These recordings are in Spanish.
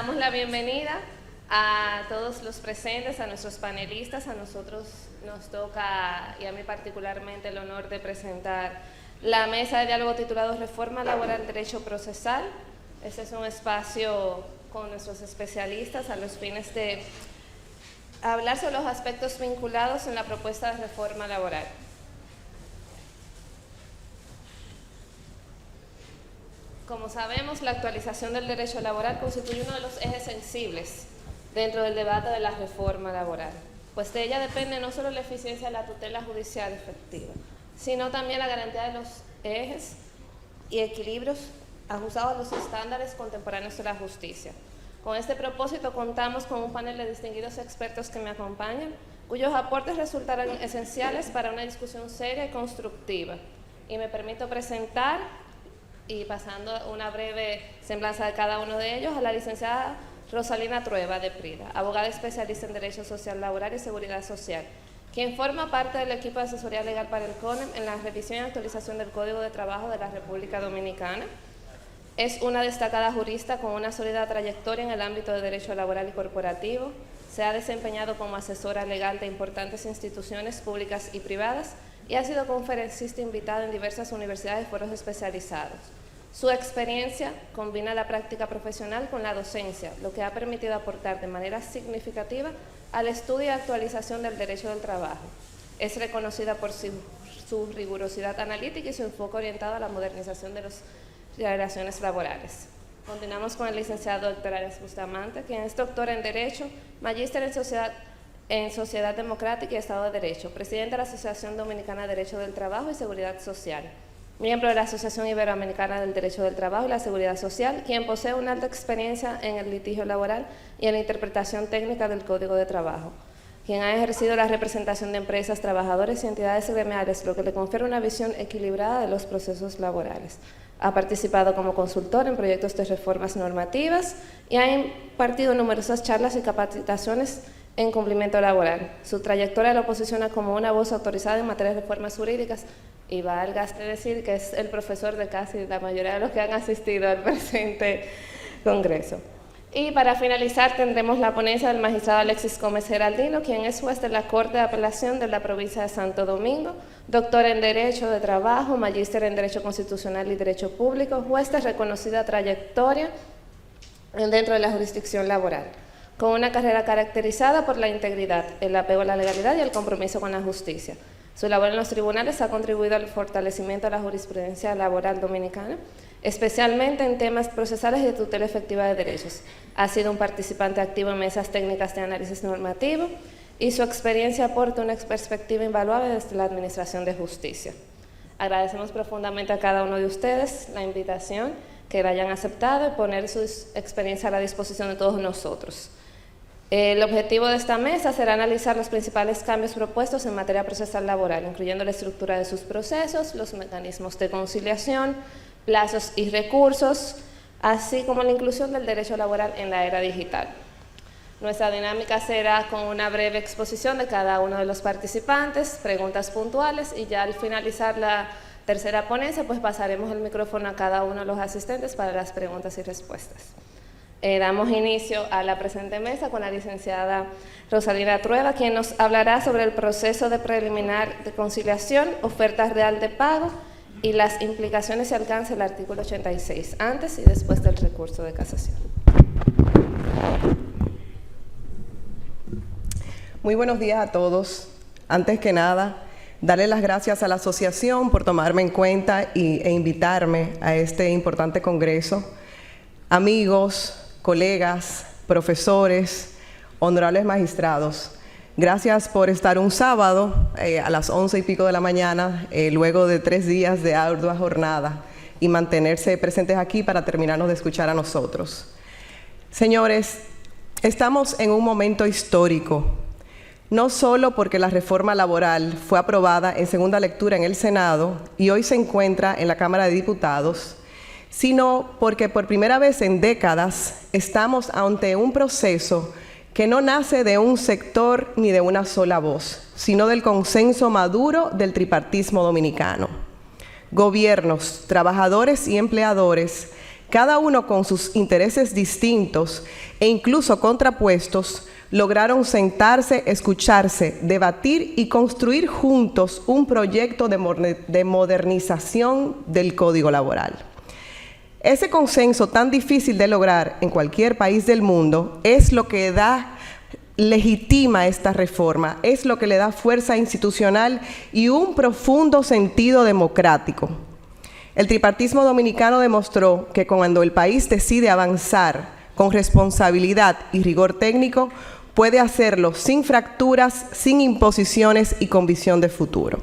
damos la bienvenida a todos los presentes, a nuestros panelistas. A nosotros nos toca, y a mí particularmente, el honor de presentar la mesa de diálogo titulado Reforma Laboral, Derecho Procesal. Este es un espacio con nuestros especialistas a los fines de hablar sobre los aspectos vinculados en la propuesta de reforma laboral. Como sabemos, la actualización del derecho laboral constituye uno de los ejes sensibles dentro del debate de la reforma laboral, pues de ella depende no solo la eficiencia de la tutela judicial efectiva, sino también la garantía de los ejes y equilibrios ajustados a los estándares contemporáneos de la justicia. Con este propósito contamos con un panel de distinguidos expertos que me acompañan, cuyos aportes resultarán esenciales para una discusión seria y constructiva. Y me permito presentar, y pasando una breve semblanza de cada uno de ellos, a la licenciada Rosalina Trueba de Prida, abogada especialista en Derecho Social Laboral y Seguridad Social, quien forma parte del equipo de asesoría legal para el CONEM en la revisión y actualización del Código de Trabajo de la República Dominicana. Es una destacada jurista con una sólida trayectoria en el ámbito de derecho laboral y corporativo. Se ha desempeñado como asesora legal de importantes instituciones públicas y privadas y ha sido conferencista invitada en diversas universidades y foros especializados. Su experiencia combina la práctica profesional con la docencia, lo que ha permitido aportar de manera significativa al estudio y actualización del derecho del trabajo. Es reconocida por su rigurosidad analítica y su enfoque orientado a la modernización de las relaciones laborales. Continuamos con el licenciado Héctor Arias Bustamante, quien es doctor en Derecho, magíster en Sociedad Democrática y Estado de Derecho, presidente de la Asociación Dominicana de Derecho del Trabajo y Seguridad Social, miembro de la Asociación Iberoamericana del Derecho del Trabajo y la Seguridad Social, quien posee una alta experiencia en el litigio laboral y en la interpretación técnica del Código de Trabajo, quien ha ejercido la representación de empresas, trabajadores y entidades gremiales, lo que le confiere una visión equilibrada de los procesos laborales. Ha participado como consultor en proyectos de reformas normativas y ha impartido numerosas charlas y capacitaciones en cumplimiento laboral. Su trayectoria lo posiciona como una voz autorizada en materia de reformas jurídicas y válgase decir que es el profesor de casi la mayoría de los que han asistido al presente congreso. Y para finalizar tendremos la ponencia del magistrado Alexis Gómez Geraldino, quien es juez de la Corte de Apelación de la provincia de Santo Domingo, doctor en Derecho de Trabajo, magíster en Derecho Constitucional y Derecho Público, juez de reconocida trayectoria dentro de la jurisdicción laboral, con una carrera caracterizada por la integridad, el apego a la legalidad y el compromiso con la justicia. Su labor en los tribunales ha contribuido al fortalecimiento de la jurisprudencia laboral dominicana, especialmente en temas procesales y de tutela efectiva de derechos. Ha sido un participante activo en mesas técnicas de análisis normativo y su experiencia aporta una perspectiva invaluable desde la Administración de Justicia. Agradecemos profundamente a cada uno de ustedes la invitación, que la hayan aceptado y poner su experiencia a la disposición de todos nosotros. El objetivo de esta mesa será analizar los principales cambios propuestos en materia procesal laboral, incluyendo la estructura de sus procesos, los mecanismos de conciliación, plazos y recursos, así como la inclusión del derecho laboral en la era digital. Nuestra dinámica será con una breve exposición de cada uno de los participantes, preguntas puntuales, y ya al finalizar la tercera ponencia, pues pasaremos el micrófono a cada uno de los asistentes para las preguntas y respuestas. Damos inicio a la presente mesa con la licenciada Rosalina Trueba, quien nos hablará sobre el proceso de preliminar de conciliación, oferta real de pago y las implicaciones y alcance del artículo 86, antes y después del recurso de casación. Muy buenos días a todos. Antes que nada, darle las gracias a la asociación por tomarme en cuenta e invitarme a este importante congreso. Amigos, colegas, profesores, honorables magistrados, gracias por estar un sábado a las 11 y pico de la mañana, luego de 3 días de ardua jornada, y mantenerse presentes aquí para terminarnos de escuchar a nosotros. Señores, estamos en un momento histórico, no solo porque la reforma laboral fue aprobada en segunda lectura en el Senado y hoy se encuentra en la Cámara de Diputados, sino porque por primera vez en décadas estamos ante un proceso que no nace de un sector ni de una sola voz, sino del consenso maduro del tripartismo dominicano. Gobiernos, trabajadores y empleadores cada uno con sus intereses distintos e incluso contrapuestos, lograron sentarse, escucharse, debatir y construir juntos un proyecto de modernización del Código Laboral. Ese consenso tan difícil de lograr en cualquier país del mundo es lo que legitima esta reforma, es lo que le da fuerza institucional y un profundo sentido democrático. El tripartismo dominicano demostró que cuando el país decide avanzar con responsabilidad y rigor técnico, puede hacerlo sin fracturas, sin imposiciones y con visión de futuro.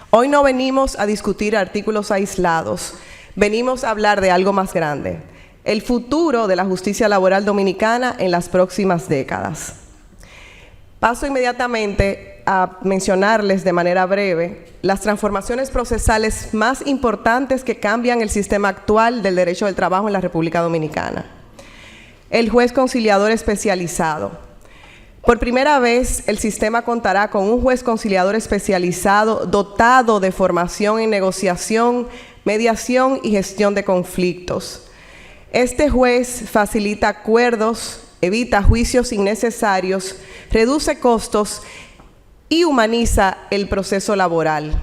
Hoy no venimos a discutir artículos aislados, venimos a hablar de algo más grande: el futuro de la justicia laboral dominicana en las próximas décadas. Paso inmediatamente a mencionarles de manera breve las transformaciones procesales más importantes que cambian el sistema actual del derecho del trabajo en la República Dominicana. El juez conciliador especializado. Por primera vez, el sistema contará con un juez conciliador especializado dotado de formación en negociación, mediación y gestión de conflictos. Este juez facilita acuerdos, evita juicios innecesarios, reduce costos y humaniza el proceso laboral.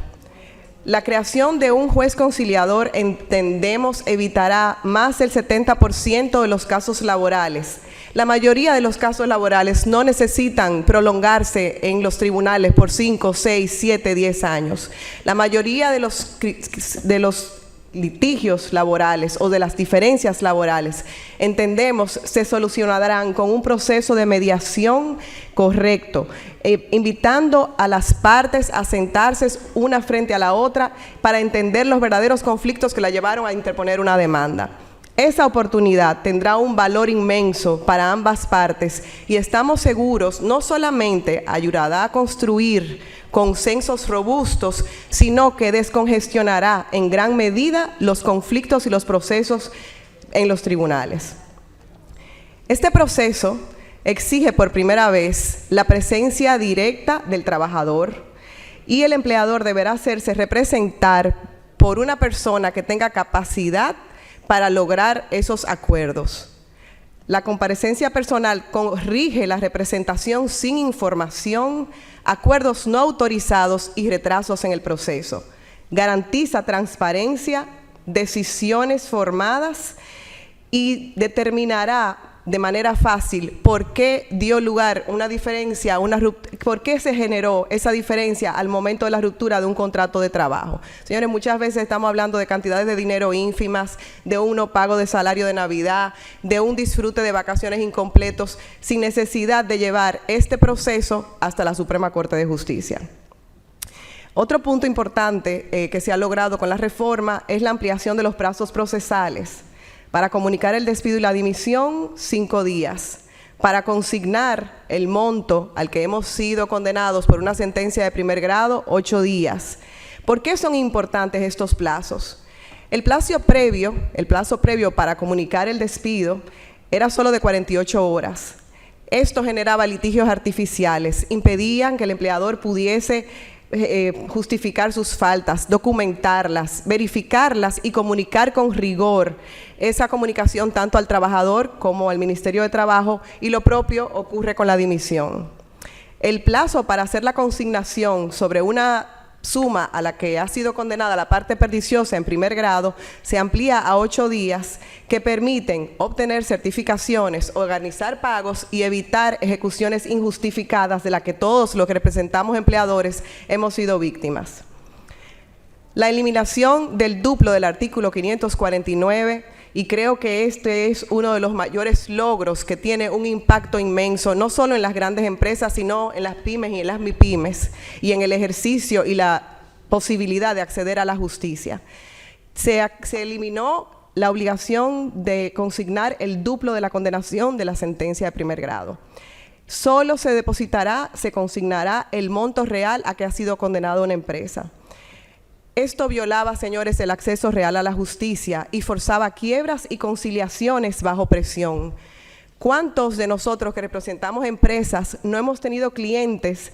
La creación de un juez conciliador, entendemos, evitará más del 70% de los casos laborales. La mayoría de los casos laborales no necesitan prolongarse en los tribunales por 5, 6, 7, 10 años. La mayoría de los litigios laborales o de las diferencias laborales, entendemos, se solucionarán con un proceso de mediación correcto, invitando a las partes a sentarse una frente a la otra para entender los verdaderos conflictos que la llevaron a interponer una demanda. Esa oportunidad tendrá un valor inmenso para ambas partes y estamos seguros no solamente ayudará a construir consensos robustos, sino que descongestionará en gran medida los conflictos y los procesos en los tribunales. Este proceso exige por primera vez la presencia directa del trabajador y el empleador deberá hacerse representar por una persona que tenga capacidad para lograr esos acuerdos. La comparecencia personal corrige la representación sin información, acuerdos no autorizados y retrasos en el proceso. Garantiza transparencia, decisiones formadas y determinará de manera fácil por qué dio lugar una diferencia, por qué se generó esa diferencia al momento de la ruptura de un contrato de trabajo. Señores, muchas veces estamos hablando de cantidades de dinero ínfimas, de un no pago de salario de Navidad, de un disfrute de vacaciones incompletos, sin necesidad de llevar este proceso hasta la Suprema Corte de Justicia. Otro punto importante que se ha logrado con la reforma es la ampliación de los plazos procesales. Para comunicar el despido y la dimisión, 5 días. Para consignar el monto al que hemos sido condenados por una sentencia de primer grado, 8 días. ¿Por qué son importantes estos plazos? El plazo previo para comunicar el despido era solo de 48 horas. Esto generaba litigios artificiales, impedían que el empleador pudiese justificar sus faltas, documentarlas, verificarlas y comunicar con rigor esa comunicación tanto al trabajador como al Ministerio de Trabajo, y lo propio ocurre con la dimisión. El plazo para hacer la consignación sobre una suma a la que ha sido condenada la parte perniciosa en primer grado se amplía a 8 días que permiten obtener certificaciones, organizar pagos y evitar ejecuciones injustificadas de las que todos los que representamos empleadores hemos sido víctimas. La eliminación del duplo del artículo 549, y creo que este es uno de los mayores logros que tiene un impacto inmenso, no solo en las grandes empresas, sino en las pymes y en las MIPYMES, y en el ejercicio y la posibilidad de acceder a la justicia. Se eliminó la obligación de consignar el duplo de la condenación de la sentencia de primer grado. Solo se consignará el monto real a que ha sido condenado una empresa. Esto violaba, señores, el acceso real a la justicia y forzaba quiebras y conciliaciones bajo presión. ¿Cuántos de nosotros que representamos empresas no hemos tenido clientes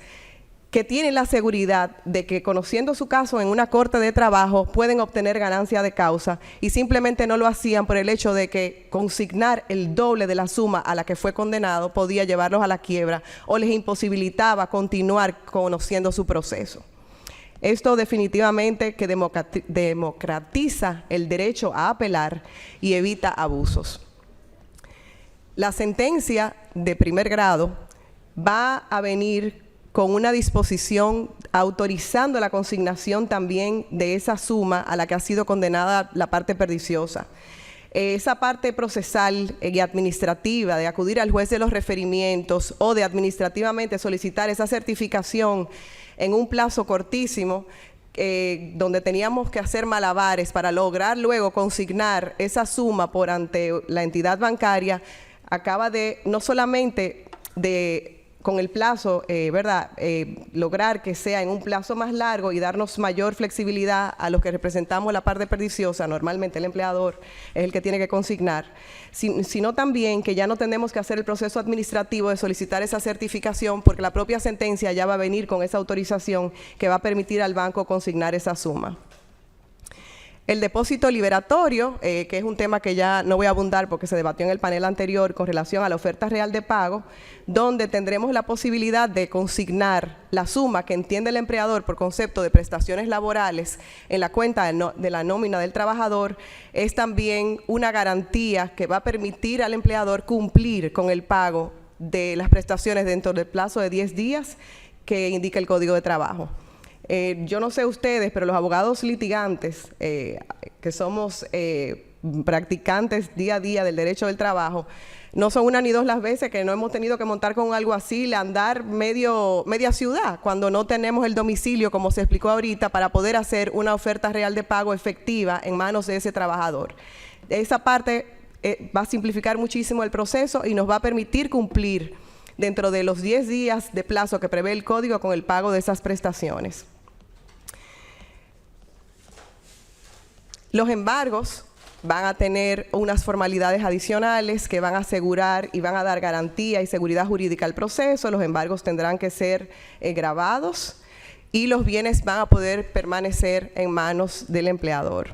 que tienen la seguridad de que, conociendo su caso en una corte de trabajo, pueden obtener ganancia de causa, y simplemente no lo hacían por el hecho de que consignar el doble de la suma a la que fue condenado podía llevarlos a la quiebra o les imposibilitaba continuar conociendo su proceso. Esto definitivamente que democratiza el derecho a apelar y evita abusos. La sentencia de primer grado va a venir con una disposición autorizando la consignación también de esa suma a la que ha sido condenada la parte perniciosa. Esa parte procesal y administrativa de acudir al juez de los referimientos o de administrativamente solicitar esa certificación en un plazo cortísimo, donde teníamos que hacer malabares para lograr luego consignar esa suma por ante la entidad bancaria, acaba de no solamente con el plazo, lograr que sea en un plazo más largo y darnos mayor flexibilidad a los que representamos la parte perniciosa. Normalmente el empleador es el que tiene que consignar, sino también que ya no tenemos que hacer el proceso administrativo de solicitar esa certificación, porque la propia sentencia ya va a venir con esa autorización que va a permitir al banco consignar esa suma. El depósito liberatorio, que es un tema que ya no voy a abundar porque se debatió en el panel anterior con relación a la oferta real de pago, donde tendremos la posibilidad de consignar la suma que entiende el empleador por concepto de prestaciones laborales en la cuenta de la nómina del trabajador. Es también una garantía que va a permitir al empleador cumplir con el pago de las prestaciones dentro del plazo de 10 días que indica el Código de Trabajo. Yo no sé ustedes, pero los abogados litigantes, que somos practicantes día a día del derecho del trabajo, no son una ni dos las veces que no hemos tenido que montar con algo así, andar media ciudad, cuando no tenemos el domicilio, como se explicó ahorita, para poder hacer una oferta real de pago efectiva en manos de ese trabajador. Esa parte va a simplificar muchísimo el proceso y nos va a permitir cumplir dentro de los 10 días de plazo que prevé el Código con el pago de esas prestaciones. Los embargos van a tener unas formalidades adicionales que van a asegurar y van a dar garantía y seguridad jurídica al proceso. Los embargos tendrán que ser grabados y los bienes van a poder permanecer en manos del empleador.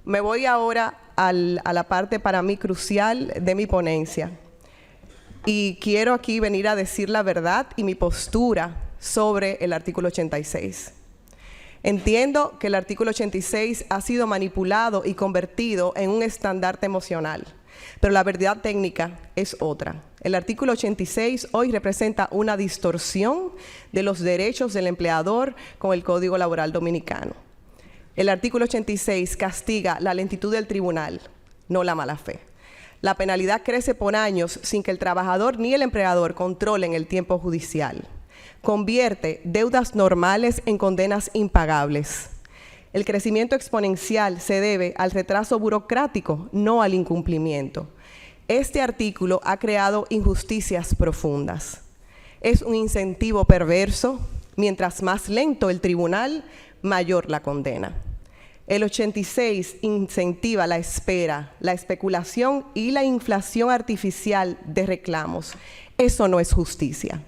Me voy ahora a la parte para mí crucial de mi ponencia. Y quiero aquí venir a decir la verdad y mi postura sobre el artículo 86. Entiendo que el artículo 86 ha sido manipulado y convertido en un estandarte emocional, pero la verdad técnica es otra. El artículo 86 hoy representa una distorsión de los derechos del empleador con el Código Laboral Dominicano. El artículo 86 castiga la lentitud del tribunal, no la mala fe. La penalidad crece por años sin que el trabajador ni el empleador controlen el tiempo judicial. Convierte deudas normales en condenas impagables. El crecimiento exponencial se debe al retraso burocrático, no al incumplimiento. Este artículo ha creado injusticias profundas. Es un incentivo perverso. Mientras más lento el tribunal, mayor la condena. El 86 incentiva la espera, la especulación y la inflación artificial de reclamos. Eso no es justicia.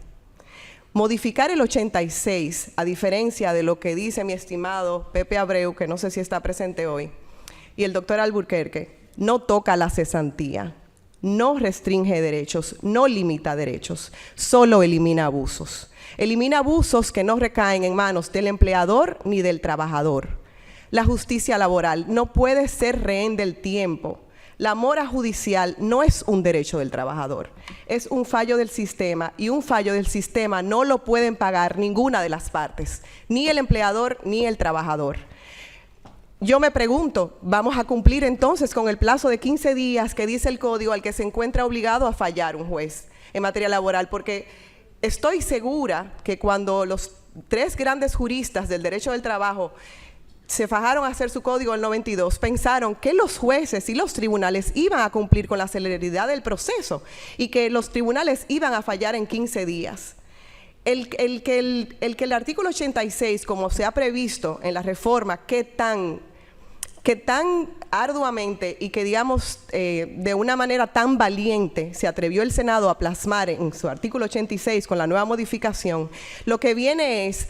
Modificar el 86, a diferencia de lo que dice mi estimado Pepe Abreu, que no sé si está presente hoy, y el doctor Alburquerque, no toca la cesantía, no restringe derechos, no limita derechos, solo elimina abusos. Elimina abusos que no recaen en manos del empleador ni del trabajador. La justicia laboral no puede ser rehén del tiempo. La mora judicial no es un derecho del trabajador, es un fallo del sistema, y un fallo del sistema no lo pueden pagar ninguna de las partes, ni el empleador ni el trabajador. Yo me pregunto, ¿vamos a cumplir entonces con el plazo de 15 días que dice el Código al que se encuentra obligado a fallar un juez en materia laboral? Porque estoy segura que cuando los 3 grandes juristas del derecho del trabajo se fajaron a hacer su código en el 92, pensaron que los jueces y los tribunales iban a cumplir con la celeridad del proceso y que los tribunales iban a fallar en 15 días. El que el artículo 86, como se ha previsto en la reforma, qué tan que tan arduamente y que, digamos, de una manera tan valiente se atrevió el Senado a plasmar en su artículo 86 con la nueva modificación, lo que viene es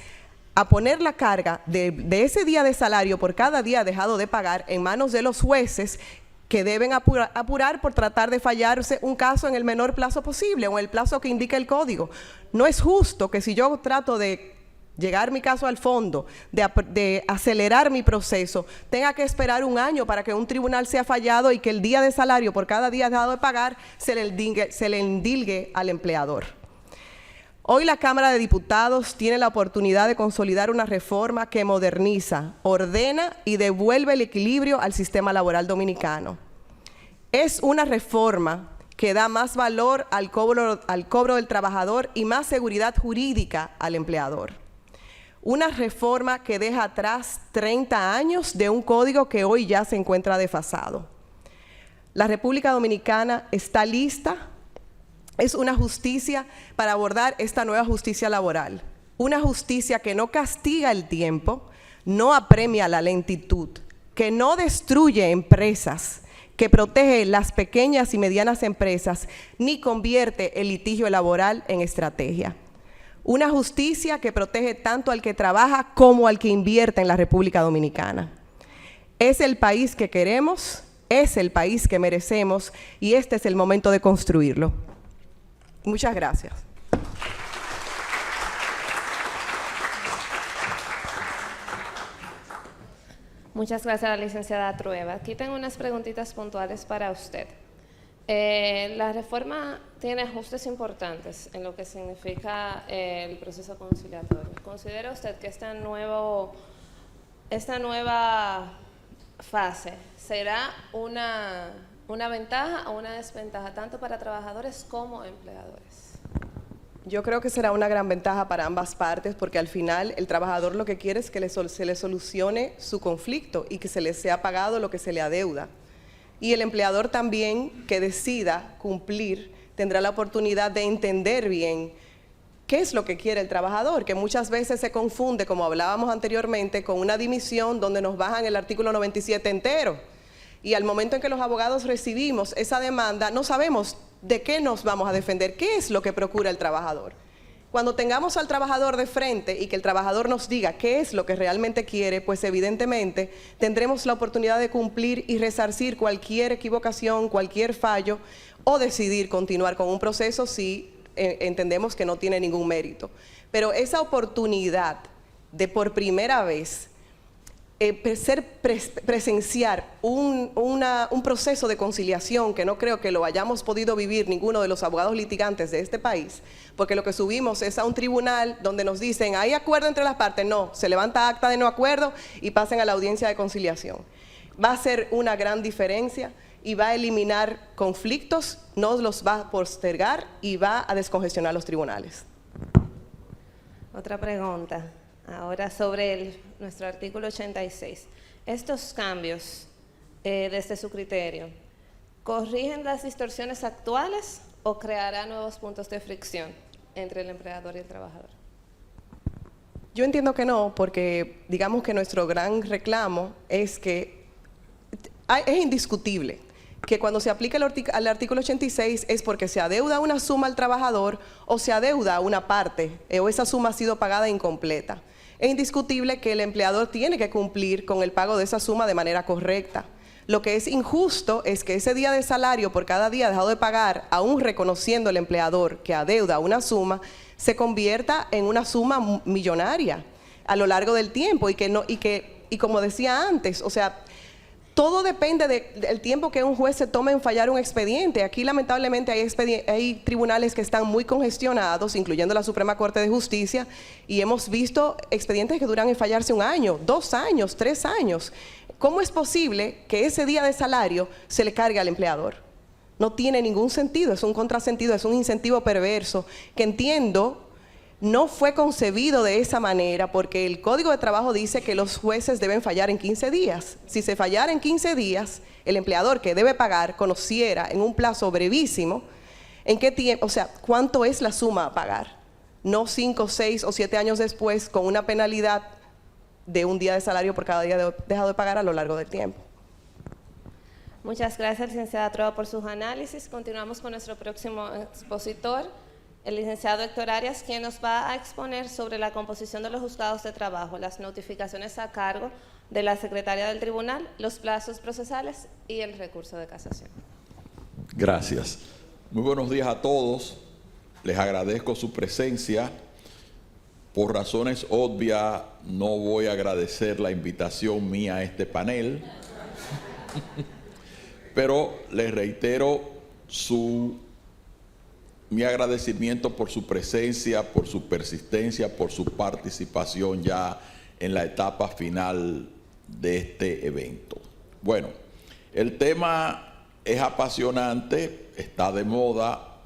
a poner la carga de ese día de salario por cada día dejado de pagar en manos de los jueces, que deben apurar por tratar de fallarse un caso en el menor plazo posible o en el plazo que indica el código. No es justo que si yo trato de llegar mi caso al fondo, de acelerar mi proceso, tenga que esperar un año para que un tribunal sea fallado y que el día de salario por cada día dejado de pagar se le endilgue al empleador. Hoy la Cámara de Diputados tiene la oportunidad de consolidar una reforma que moderniza, ordena y devuelve el equilibrio al sistema laboral dominicano. Es una reforma que da más valor al cobro del trabajador y más seguridad jurídica al empleador. Una reforma que deja atrás 30 años de un código que hoy ya se encuentra desfasado. La República Dominicana está lista. Es una justicia para abordar esta nueva justicia laboral. Una justicia que no castiga el tiempo, no apremia la lentitud, que no destruye empresas, que protege las pequeñas y medianas empresas, ni convierte el litigio laboral en estrategia. Una justicia que protege tanto al que trabaja como al que invierte en la República Dominicana. Es el país que queremos, es el país que merecemos y este es el momento de construirlo. Muchas gracias. Muchas gracias a la licenciada Trueba. Aquí tengo unas preguntitas puntuales para usted. La reforma tiene ajustes importantes en lo que significa el proceso conciliatorio. ¿Considera usted que esta nueva fase será una ventaja o una desventaja tanto para trabajadores como empleadores? Yo creo que será una gran ventaja para ambas partes porque al final el trabajador lo que quiere es que se le solucione su conflicto y que se le sea pagado lo que se le adeuda. Y el empleador también que decida cumplir tendrá la oportunidad de entender bien qué es lo que quiere el trabajador, que muchas veces se confunde, como hablábamos anteriormente, con una dimisión donde nos bajan el artículo 97 entero. Y al momento en que los abogados recibimos esa demanda, no sabemos de qué nos vamos a defender, qué es lo que procura el trabajador. Cuando tengamos al trabajador de frente y que el trabajador nos diga qué es lo que realmente quiere, pues evidentemente tendremos la oportunidad de cumplir y resarcir cualquier equivocación, cualquier fallo o decidir continuar con un proceso si entendemos que no tiene ningún mérito. Pero esa oportunidad de por primera vez presenciar un proceso de conciliación que no creo que lo hayamos podido vivir ninguno de los abogados litigantes de este país, porque lo que subimos es a un tribunal donde nos dicen, ¿hay acuerdo entre las partes? No, se levanta acta de no acuerdo y pasen a la audiencia de conciliación. Va a ser una gran diferencia y va a eliminar conflictos, no los va a postergar y va a descongestionar los tribunales. Otra pregunta. Ahora sobre nuestro artículo 86. Estos cambios, desde su criterio, ¿corrigen las distorsiones actuales o crearán nuevos puntos de fricción entre el empleador y el trabajador? Yo entiendo que no, porque digamos que nuestro gran reclamo es que es indiscutible que cuando se aplica al artículo 86 es porque se adeuda una suma al trabajador o se adeuda una parte o esa suma ha sido pagada incompleta. Es indiscutible que el empleador tiene que cumplir con el pago de esa suma de manera correcta. Lo que es injusto es que ese día de salario por cada día dejado de pagar, aún reconociendo el empleador que adeuda una suma, se convierta en una suma millonaria a lo largo del tiempo y como decía antes, o sea, todo depende del tiempo que un juez se tome en fallar un expediente. Aquí lamentablemente hay tribunales que están muy congestionados, incluyendo la Suprema Corte de Justicia, y hemos visto expedientes que duran en fallarse 1 año, 2 años, 3 años. ¿Cómo es posible que ese día de salario se le cargue al empleador? No tiene ningún sentido, es un contrasentido, es un incentivo perverso que entiendo no fue concebido de esa manera porque el Código de Trabajo dice que los jueces deben fallar en 15 días. Si se fallara en 15 días, el empleador que debe pagar conociera en un plazo brevísimo en qué tiempo, o sea, cuánto es la suma a pagar. No 5, 6 o 7 años después con una penalidad de un día de salario por cada día dejado de pagar a lo largo del tiempo. Muchas gracias, licenciada Trova, por sus análisis. Continuamos con nuestro próximo expositor, el licenciado Héctor Arias, quien nos va a exponer sobre la composición de los juzgados de trabajo, las notificaciones a cargo de la secretaria del tribunal, los plazos procesales y el recurso de casación. Gracias. Muy buenos días a todos. Les agradezco su presencia. Por razones obvias, no voy a agradecer la invitación mía a este panel, pero les reitero mi agradecimiento por su presencia, por su persistencia, por su participación ya en la etapa final de este evento. Bueno, el tema es apasionante, está de moda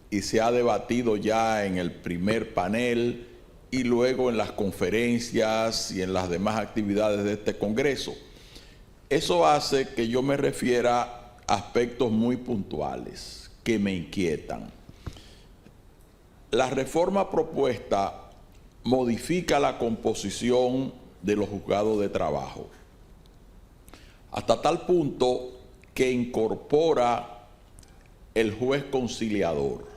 y se ha debatido ya en el primer panel y luego en las conferencias y en las demás actividades de este Congreso. Eso hace que yo me refiera a aspectos muy puntuales que me inquietan. La reforma propuesta modifica la composición de los juzgados de trabajo, hasta tal punto que incorpora el juez conciliador.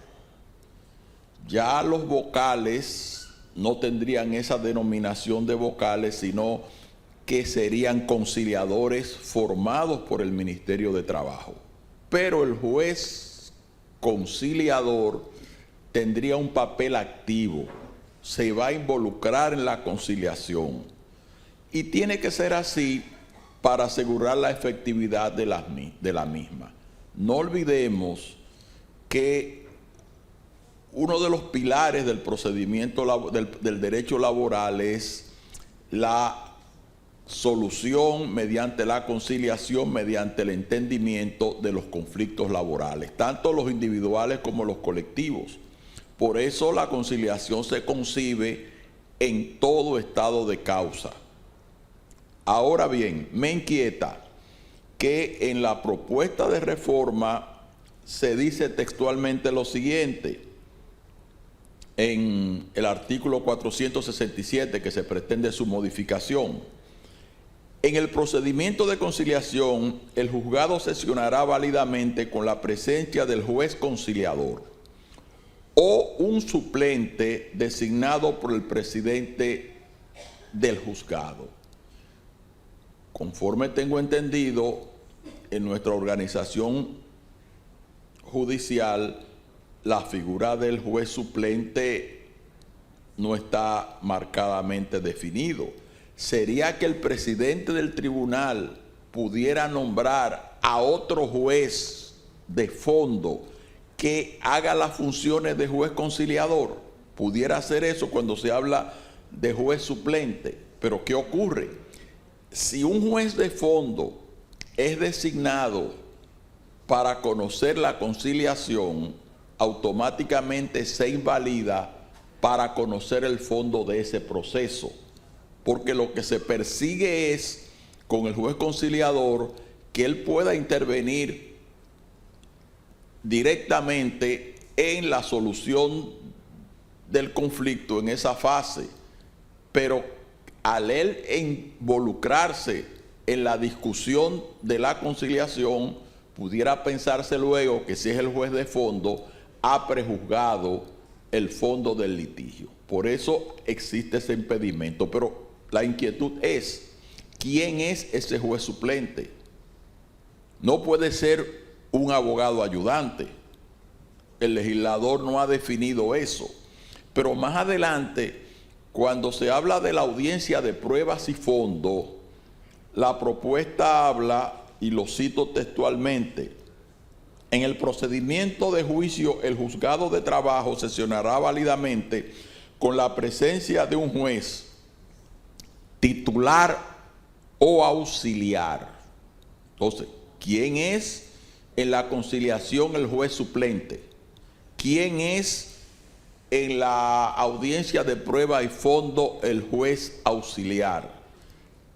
Ya los vocales no tendrían esa denominación de vocales, sino que serían conciliadores formados por el Ministerio de Trabajo. Pero el juez conciliador tendría un papel activo, se va a involucrar en la conciliación y tiene que ser así para asegurar la efectividad de la misma. No olvidemos que uno de los pilares del procedimiento del derecho laboral es la solución mediante la conciliación, mediante el entendimiento de los conflictos laborales, tanto los individuales como los colectivos. Por eso la conciliación se concibe en todo estado de causa. Ahora bien, me inquieta que en la propuesta de reforma se dice textualmente lo siguiente, en el artículo 467 que se pretende su modificación. En el procedimiento de conciliación, el juzgado sesionará válidamente con la presencia del juez conciliador o un suplente designado por el presidente del juzgado. Conforme tengo entendido, en nuestra organización judicial, la figura del juez suplente no está marcadamente definido. Sería que el presidente del tribunal pudiera nombrar a otro juez de fondo que haga las funciones de juez conciliador. Pudiera hacer eso cuando se habla de juez suplente. Pero ¿qué ocurre? Si un juez de fondo es designado para conocer la conciliación, automáticamente se invalida para conocer el fondo de ese proceso. Porque lo que se persigue es, con el juez conciliador, que él pueda intervenir directamente en la solución del conflicto en esa fase, pero al él involucrarse en la discusión de la conciliación, pudiera pensarse luego que si es el juez de fondo, ha prejuzgado el fondo del litigio. Por eso existe ese impedimento, pero la inquietud es, ¿quién es ese juez suplente? No puede ser un abogado ayudante. El legislador no ha definido eso. Pero más adelante, cuando se habla de la audiencia de pruebas y fondo, la propuesta habla, y lo cito textualmente, en el procedimiento de juicio, el juzgado de trabajo sesionará válidamente con la presencia de un juez titular o auxiliar. Entonces, ¿quién es en la conciliación el juez suplente? ¿Quién es en la audiencia de prueba y fondo el juez auxiliar?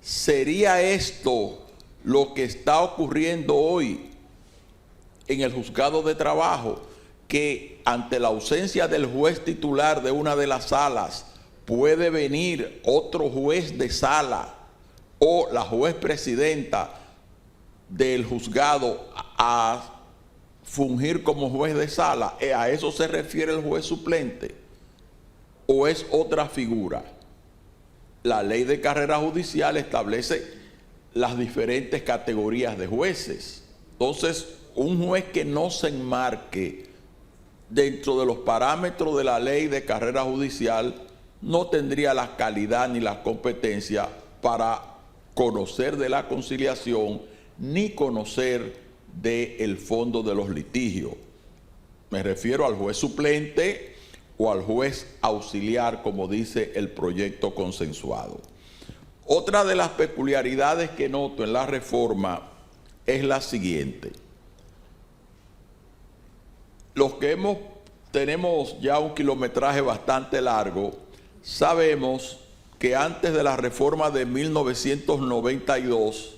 ¿Sería esto lo que está ocurriendo hoy en el juzgado de trabajo, que ante la ausencia del juez titular de una de las salas puede venir otro juez de sala o la juez presidenta del juzgado a fungir como juez de sala, ¿a eso se refiere el juez suplente o es otra figura? La ley de carrera judicial establece las diferentes categorías de jueces. Entonces, un juez que no se enmarque dentro de los parámetros de la ley de carrera judicial no tendría la calidad ni la competencia para conocer de la conciliación ni conocer del fondo de los litigios. Me refiero al juez suplente o al juez auxiliar, como dice el proyecto consensuado. Otra de las peculiaridades que noto en la reforma es la siguiente. Los que tenemos ya un kilometraje bastante largo, sabemos que antes de la reforma de 1992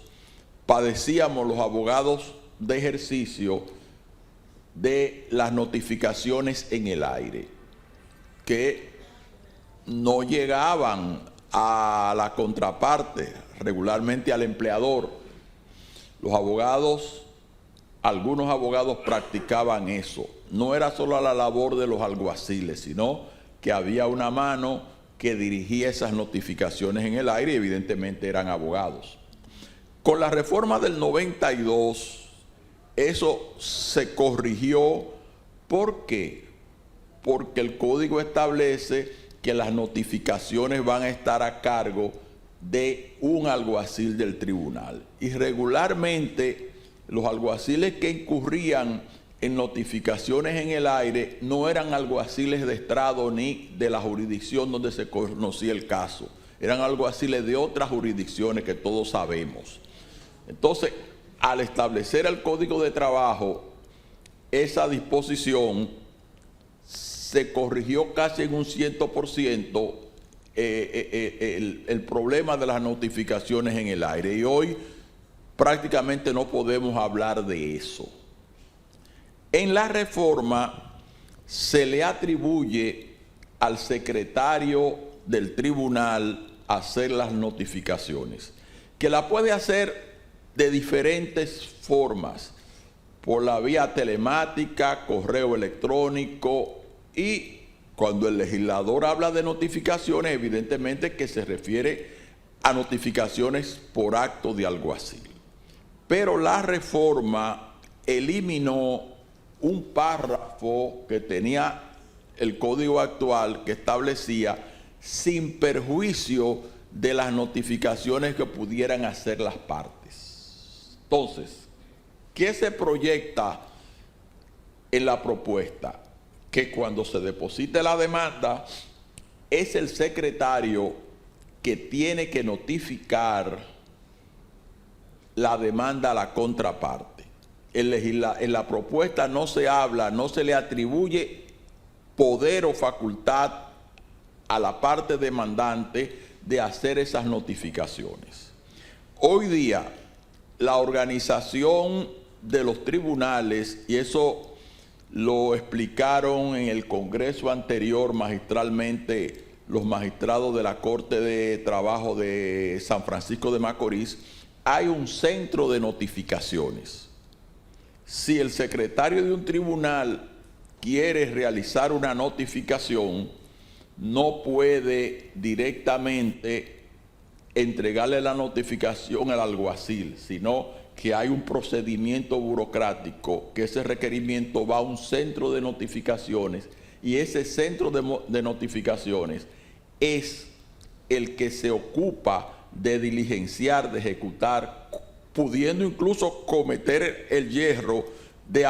padecíamos los abogados de ejercicio de las notificaciones en el aire, que no llegaban a la contraparte, regularmente al empleador. Los abogados, algunos abogados practicaban eso. No era solo la labor de los alguaciles, sino que había una mano que dirigía esas notificaciones en el aire y evidentemente eran abogados. Con la reforma del 92, eso se corrigió. ¿Por qué? Porque el código establece que las notificaciones van a estar a cargo de un alguacil del tribunal. Y regularmente los alguaciles que incurrían en notificaciones en el aire no eran alguaciles de estrado ni de la jurisdicción donde se conocía el caso. Eran alguaciles de otras jurisdicciones que todos sabemos. Entonces, al establecer el Código de Trabajo, esa disposición se corrigió casi en un 100% el problema de las notificaciones en el aire. Y hoy prácticamente no podemos hablar de eso. En la reforma se le atribuye al secretario del tribunal hacer las notificaciones, que la puede hacer de diferentes formas, por la vía telemática, correo electrónico, y cuando el legislador habla de notificaciones, evidentemente que se refiere a notificaciones por acto de alguacil. Pero la reforma eliminó un párrafo que tenía el código actual que establecía sin perjuicio de las notificaciones que pudieran hacer las partes. Entonces, ¿qué se proyecta en la propuesta? Que cuando se deposite la demanda, es el secretario que tiene que notificar la demanda a la contraparte. En la propuesta no se habla, no se le atribuye poder o facultad a la parte demandante de hacer esas notificaciones. Hoy día, la organización de los tribunales, y eso lo explicaron en el Congreso anterior magistralmente los magistrados de la Corte de Trabajo de San Francisco de Macorís, hay un centro de notificaciones. Si el secretario de un tribunal quiere realizar una notificación, no puede directamente entregarle la notificación al alguacil, sino que hay un procedimiento burocrático, que ese requerimiento va a un centro de notificaciones, y ese centro de notificaciones es el que se ocupa de diligenciar, de ejecutar, pudiendo incluso cometer el yerro de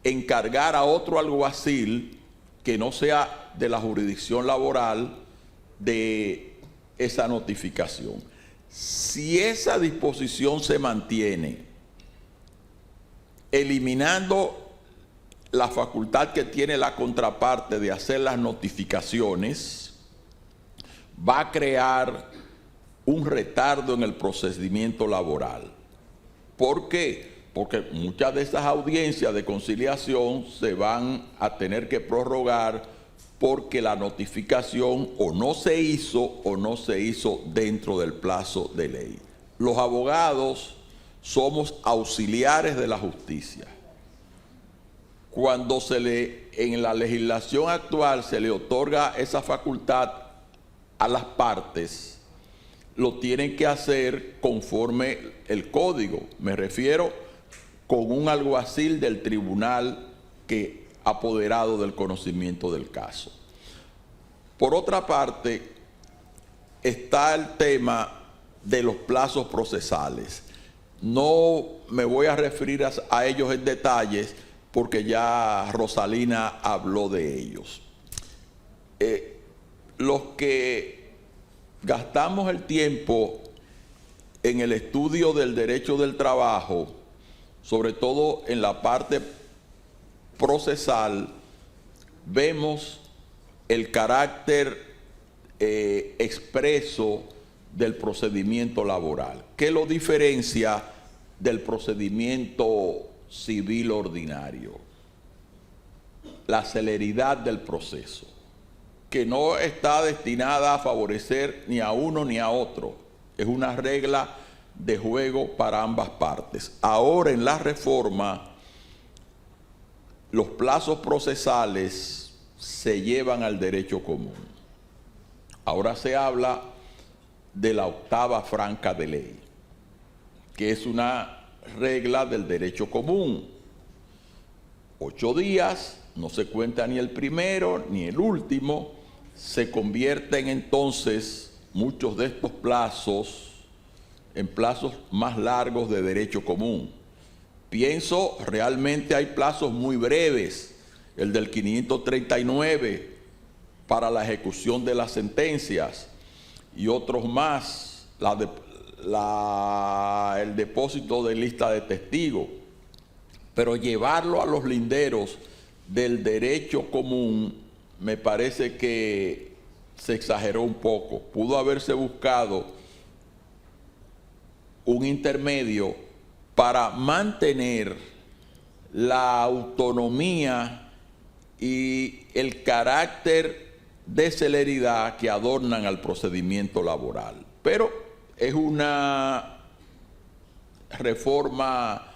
encargar a otro alguacil que no sea de la jurisdicción laboral de esa notificación. Si esa disposición se mantiene, eliminando la facultad que tiene la contraparte de hacer las notificaciones, va a crear un retardo en el procedimiento laboral. ¿Por qué? Porque muchas de esas audiencias de conciliación se van a tener que prorrogar porque la notificación o no se hizo dentro del plazo de ley. Los abogados somos auxiliares de la justicia. Cuando en la legislación actual se le otorga esa facultad a las partes, lo tienen que hacer conforme el código. Me refiero con un alguacil del tribunal que ha apoderado del conocimiento del caso. Por otra parte, está el tema de los plazos procesales. No me voy a referir a ellos en detalles porque ya Rosalina habló de ellos. Los que gastamos el tiempo en el estudio del derecho del trabajo, sobre todo en la parte procesal, vemos el carácter expreso del procedimiento laboral, que lo diferencia del procedimiento civil ordinario. La celeridad del proceso, que no está destinada a favorecer ni a uno ni a otro. Es una regla de juego para ambas partes. Ahora en la reforma, los plazos procesales se llevan al derecho común. Ahora se habla de la octava franca de ley, que es una regla del derecho común. 8 días, no se cuenta ni el primero ni el último, se convierten entonces muchos de estos plazos en plazos más largos de derecho común. Pienso, realmente hay plazos muy breves, el del 539 para la ejecución de las sentencias y otros más, el depósito de lista de testigos, pero llevarlo a los linderos del derecho común me parece que se exageró un poco. Pudo haberse buscado un intermedio para mantener la autonomía y el carácter de celeridad que adornan al procedimiento laboral. Pero es una reforma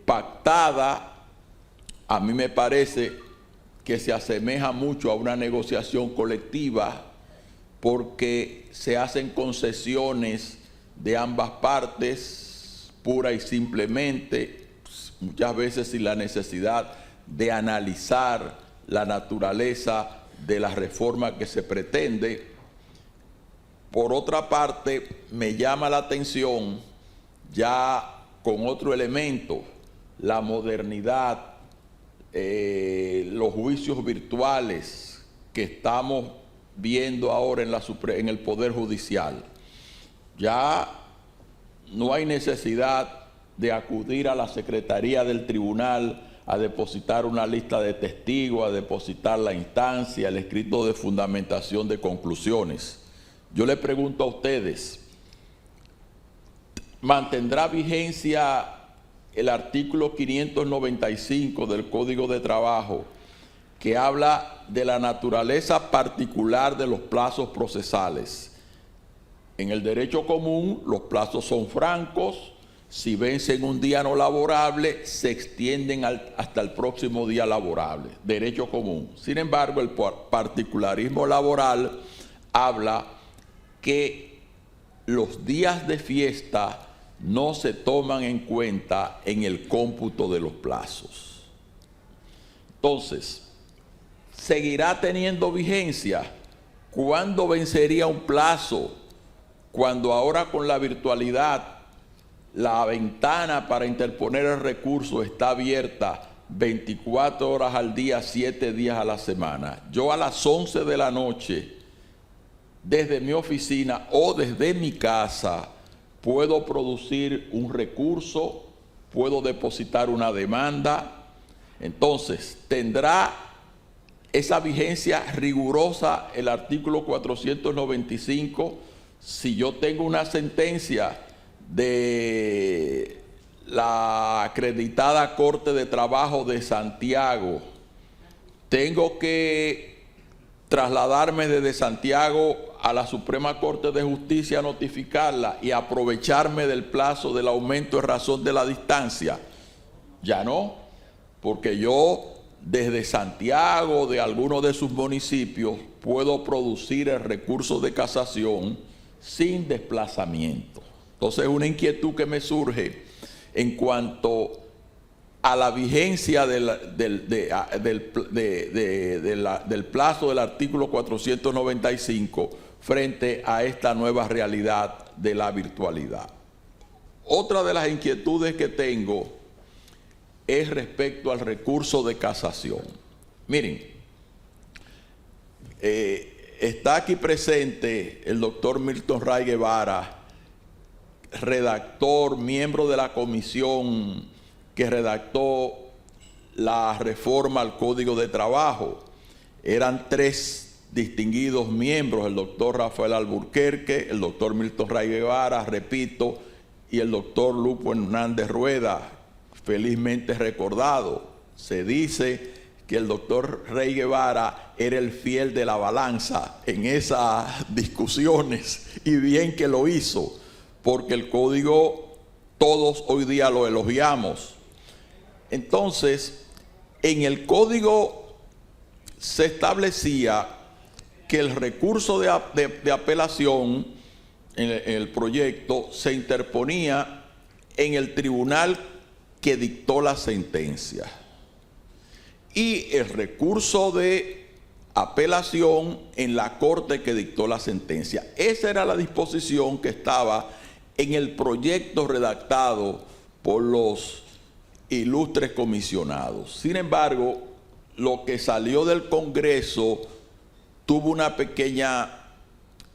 pactada, a mí me parece que se asemeja mucho a una negociación colectiva porque se hacen concesiones de ambas partes pura y simplemente, muchas veces sin la necesidad de analizar la naturaleza de la reforma que se pretende. Por otra parte, me llama la atención ya con otro elemento, la modernidad, los juicios virtuales que estamos viendo ahora en el Poder Judicial. Ya no hay necesidad de acudir a la Secretaría del Tribunal a depositar una lista de testigos, a depositar la instancia, el escrito de fundamentación de conclusiones. Yo le pregunto a ustedes, ¿mantendrá vigencia el artículo 595 del Código de Trabajo, que habla de la naturaleza particular de los plazos procesales? En el derecho común, los plazos son francos. Si vencen un día no laborable, se extienden hasta el próximo día laborable. Derecho común. Sin embargo, el particularismo laboral habla que los días de fiesta no se toman en cuenta en el cómputo de los plazos. Entonces, ¿seguirá teniendo vigencia? ¿Cuándo vencería un plazo? Cuando ahora con la virtualidad la ventana para interponer el recurso está abierta 24 horas al día, 7 días a la semana. Yo a las 11 de la noche, desde mi oficina o desde mi casa, puedo producir un recurso, puedo depositar una demanda. Entonces, ¿tendrá esa vigencia rigurosa el artículo 495 si yo tengo una sentencia de la acreditada Corte de Trabajo de Santiago? ¿Tengo que trasladarme desde Santiago a la Suprema Corte de Justicia a notificarla y aprovecharme del plazo del aumento en razón de la distancia? Ya no, porque yo desde Santiago, de algunos de sus municipios, puedo producir el recurso de casación sin desplazamiento. Entonces, una inquietud que me surge en cuanto a la vigencia del plazo del artículo 495 frente a esta nueva realidad de la virtualidad. Otra de las inquietudes que tengo es respecto al recurso de casación. Miren, está aquí presente el doctor Milton Ray Guevara, redactor, miembro de la comisión que redactó la reforma al Código de Trabajo. Eran 3 distinguidos miembros, el doctor Rafael Alburquerque, el doctor Milton Ray Guevara, repito, y el doctor Lupo Hernández Rueda, felizmente recordado. Se dice que el doctor Rey Guevara era el fiel de la balanza en esas discusiones, y bien que lo hizo, porque el código todos hoy día lo elogiamos. Entonces, en el código se establecía que el recurso de apelación en el proyecto se interponía en el tribunal que dictó la sentencia, y el recurso de apelación en la corte que dictó la sentencia. Esa era la disposición que estaba en el proyecto redactado por los ilustres comisionados. Sin embargo, lo que salió del Congreso tuvo una pequeña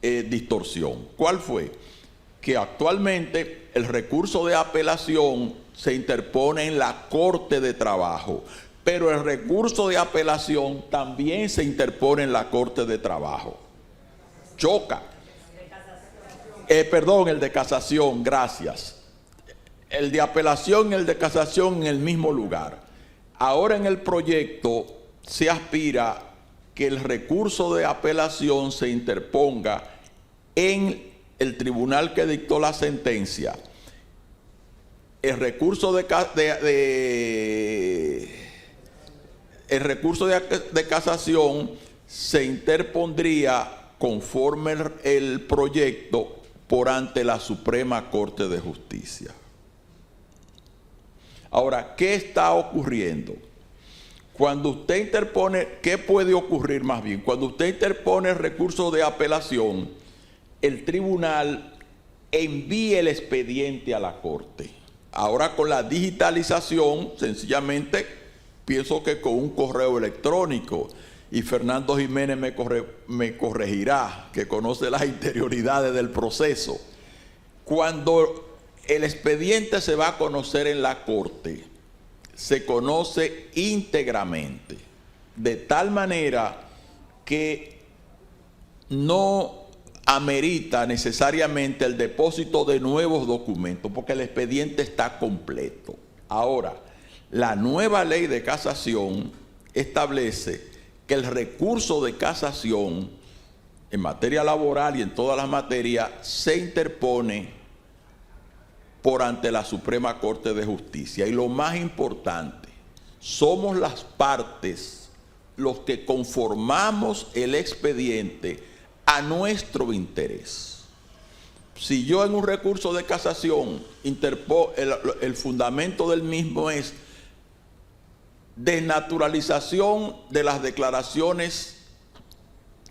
distorsión. ¿Cuál fue? Que actualmente el recurso de apelación se interpone en la Corte de Trabajo, pero el recurso de apelación también se interpone en la Corte de Trabajo. Choca. Perdón, el de casación, gracias. El de apelación y el de casación en el mismo lugar. Ahora en el proyecto se aspira que el recurso de apelación se interponga en el tribunal que dictó la sentencia. El recurso de casación se interpondría conforme el proyecto por ante la Suprema Corte de Justicia. Ahora, ¿qué está ocurriendo? Cuando usted interpone, ¿qué puede ocurrir más bien? Cuando usted interpone el recurso de apelación, el tribunal envía el expediente a la Corte. Ahora con la digitalización, sencillamente, pienso que con un correo electrónico, y Fernando Jiménez me corregirá, que conoce las interioridades del proceso. Cuando el expediente se va a conocer en la Corte, se conoce íntegramente, de tal manera que no amerita necesariamente el depósito de nuevos documentos, porque el expediente está completo. Ahora, la nueva ley de casación establece que el recurso de casación en materia laboral y en todas las materias se interpone por ante la Suprema Corte de Justicia. Y lo más importante, somos las partes los que conformamos el expediente a nuestro interés. Si yo en un recurso de casación el fundamento del mismo es desnaturalización de las declaraciones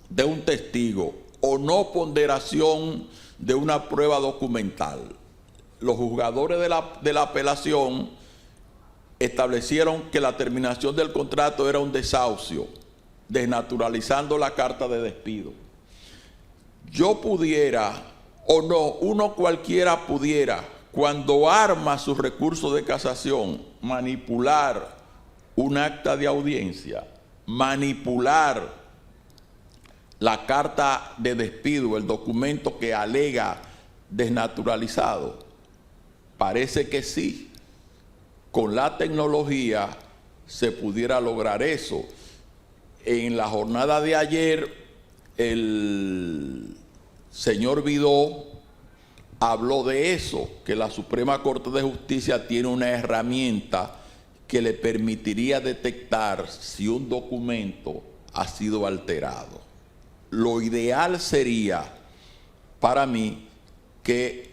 de un testigo o no ponderación de una prueba documental, los juzgadores de la apelación establecieron que la terminación del contrato era un desahucio, desnaturalizando la carta de despido. Yo pudiera, o no, uno cualquiera pudiera, cuando arma su recurso de casación, manipular un acta de audiencia, manipular la carta de despido, el documento que alega desnaturalizado. Parece que sí, con la tecnología se pudiera lograr eso. En la jornada de ayer, el señor Vidó habló de eso, que la Suprema Corte de Justicia tiene una herramienta que le permitiría detectar si un documento ha sido alterado. Lo ideal sería, para mí, que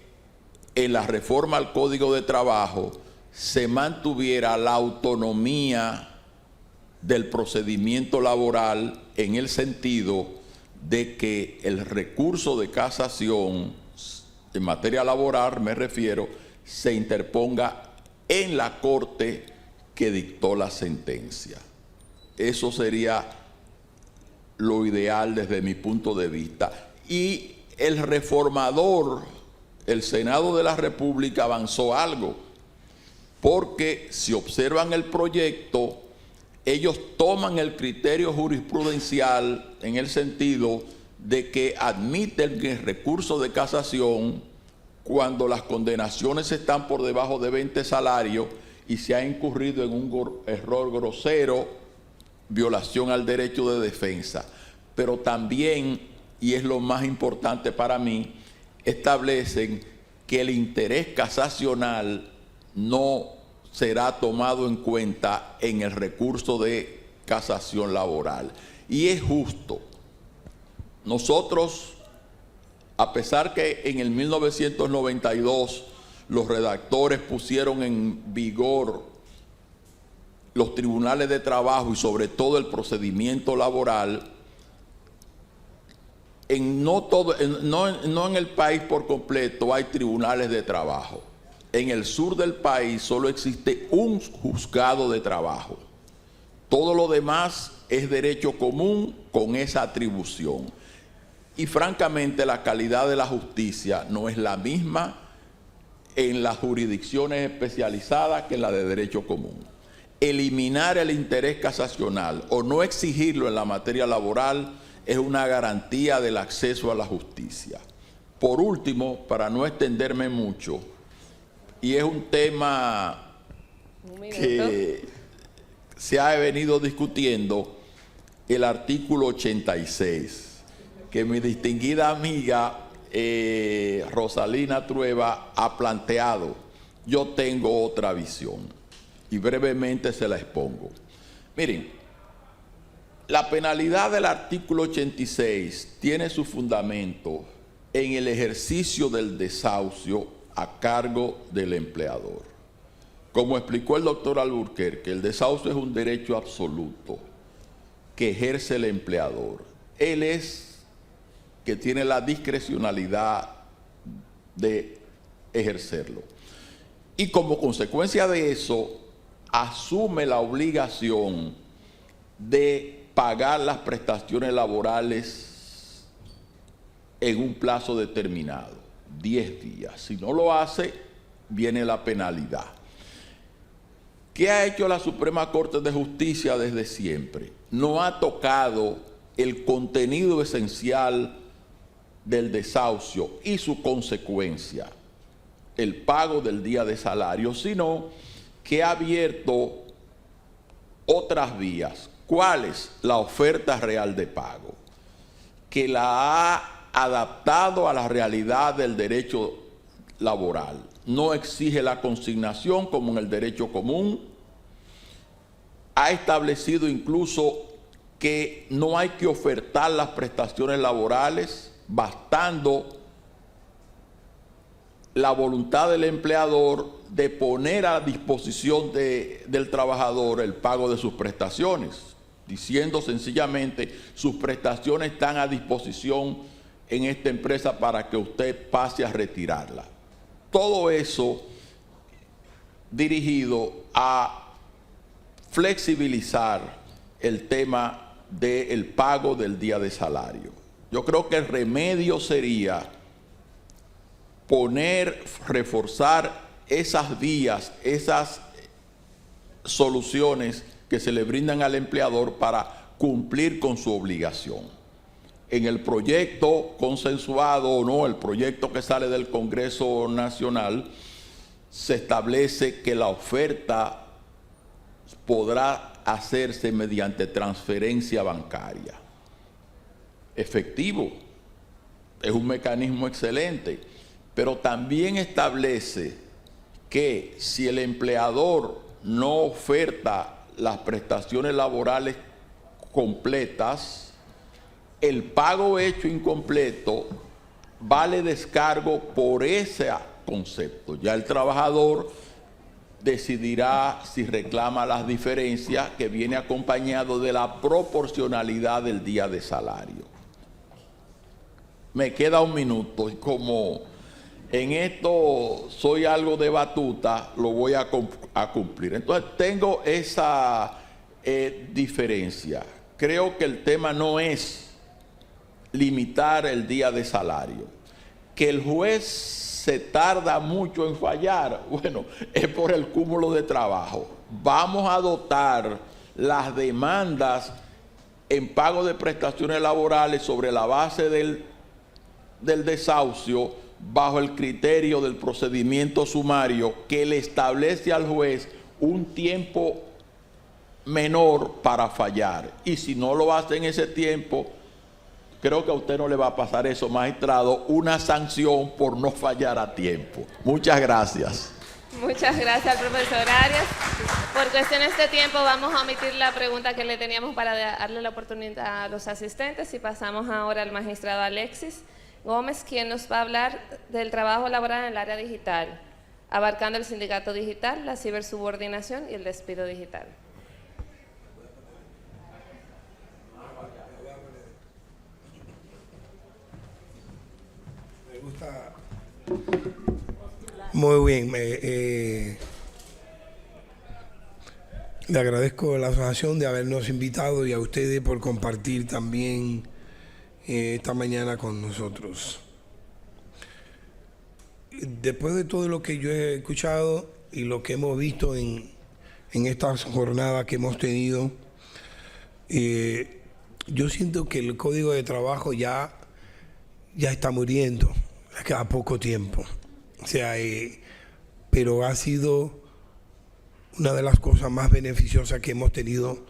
en la reforma al Código de Trabajo se mantuviera la autonomía del procedimiento laboral en el sentido de que el recurso de casación en materia laboral, me refiero, se interponga en la Corte que dictó la sentencia. Eso sería lo ideal desde mi punto de vista. Y el reformador, el Senado de la República, avanzó algo, porque si observan el proyecto, ellos toman el criterio jurisprudencial en el sentido de que admiten el recurso de casación cuando las condenaciones están por debajo de 20 salarios y se ha incurrido en un error grosero, violación al derecho de defensa. Pero también, y es lo más importante para mí, establecen que el interés casacional no será tomado en cuenta en el recurso de casación laboral. Y es justo. Nosotros, a pesar que en el 1992 los redactores pusieron en vigor los tribunales de trabajo y sobre todo el procedimiento laboral, no en el país por completo hay tribunales de trabajo. En el sur del país solo existe un juzgado de trabajo. Todo lo demás es derecho común con esa atribución. Y francamente la calidad de la justicia no es la misma en las jurisdicciones especializadas que en la de derecho común. Eliminar el interés casacional o no exigirlo en la materia laboral es una garantía del acceso a la justicia. Por último, para no extenderme mucho, y es un tema que se ha venido discutiendo, el artículo 86, que mi distinguida amiga Rosalina Trueba ha planteado. Yo tengo otra visión y brevemente se la expongo. Miren, la penalidad del artículo 86 tiene su fundamento en el ejercicio del desahucio a cargo del empleador. Como explicó el doctor Alburquerque, el desahucio es un derecho absoluto que ejerce el empleador. Él es que tiene la discrecionalidad de ejercerlo. Y como consecuencia de eso, asume la obligación de pagar las prestaciones laborales en un plazo determinado, 10 días. Si no lo hace, viene la penalidad. ¿Qué ha hecho la Suprema Corte de Justicia desde siempre? No ha tocado el contenido esencial del desahucio y su consecuencia, el pago del día de salario, sino que ha abierto otras vías. ¿Cuál es? La oferta real de pago, que la ha adaptado a la realidad del derecho laboral. No exige la consignación como en el derecho común. Ha establecido incluso que no hay que ofertar las prestaciones laborales, bastando la voluntad del empleador de poner a disposición del trabajador el pago de sus prestaciones, diciendo sencillamente, sus prestaciones están a disposición en esta empresa para que usted pase a retirarla. Todo eso dirigido a flexibilizar el tema del pago del día de salario. Yo creo que el remedio sería reforzar esas vías, esas soluciones que se le brindan al empleador para cumplir con su obligación. En el proyecto consensuado o no, el proyecto que sale del Congreso Nacional, se establece que la oferta podrá hacerse mediante transferencia bancaria. Efectivo. es un mecanismo excelente, pero también establece que si el empleador no oferta las prestaciones laborales completas, el pago hecho incompleto vale descargo por ese concepto. Ya el trabajador decidirá si reclama las diferencias, que viene acompañado de la proporcionalidad del día de salario. Me queda un minuto y como en esto soy algo de batuta, lo voy a cumplir. Entonces tengo esa diferencia. Creo que el tema no es limitar el día de salario. Que el juez se tarda mucho en fallar, bueno, es por el cúmulo de trabajo. Vamos a dotar las demandas en pago de prestaciones laborales sobre la base del desahucio bajo el criterio del procedimiento sumario que le establece al juez un tiempo menor para fallar. Y si no lo hace en ese tiempo, creo que a usted no le va a pasar eso, magistrado, una sanción por no fallar a tiempo. Muchas gracias. Muchas gracias, profesor Arias. Por cuestiones de tiempo vamos a omitir la pregunta que le teníamos para darle la oportunidad a los asistentes y pasamos ahora al magistrado Alexis Gómez, quien nos va a hablar del trabajo laboral en el área digital, abarcando el sindicato digital, la cibersubordinación y el despido digital. Me gusta. Muy bien. Le agradezco a la asociación de habernos invitado y a ustedes por compartir también esta mañana con nosotros. Después de todo lo que yo he escuchado y lo que hemos visto en estas jornadas que hemos tenido, yo siento que el Código de Trabajo ya está muriendo, queda poco tiempo. O sea, pero ha sido una de las cosas más beneficiosas que hemos tenido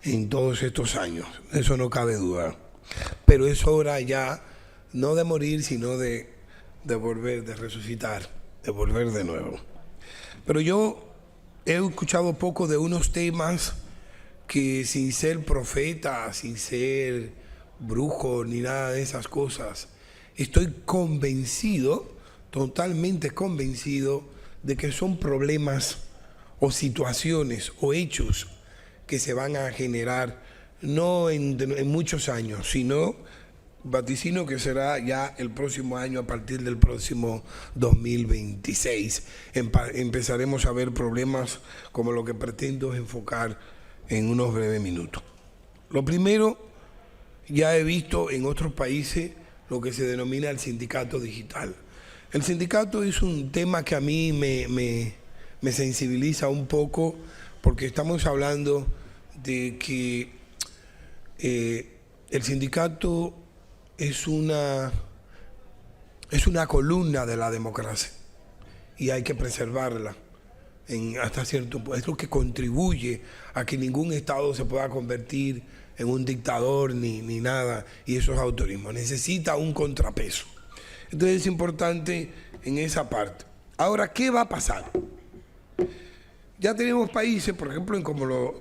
en todos estos años, eso no cabe duda. Pero es hora ya, no de morir, sino de volver, de resucitar, de volver de nuevo. Pero yo he escuchado poco de unos temas que, sin ser profeta, sin ser brujo ni nada de esas cosas, estoy convencido, totalmente convencido, de que son problemas o situaciones o hechos que se van a generar no en muchos años, sino vaticino que será ya el próximo año, a partir del próximo 2026. Empezaremos a ver problemas como lo que pretendo enfocar en unos breves minutos. Lo primero, ya he visto en otros países lo que se denomina el sindicato digital. El sindicato es un tema que a mí me sensibiliza un poco, porque estamos hablando de que el sindicato es una columna de la democracia y hay que preservarla hasta cierto punto. Es lo que contribuye a que ningún Estado se pueda convertir en un dictador ni nada, y eso es autorismo. Necesita un contrapeso. Entonces es importante en esa parte. Ahora, ¿qué va a pasar? Ya tenemos países, por ejemplo,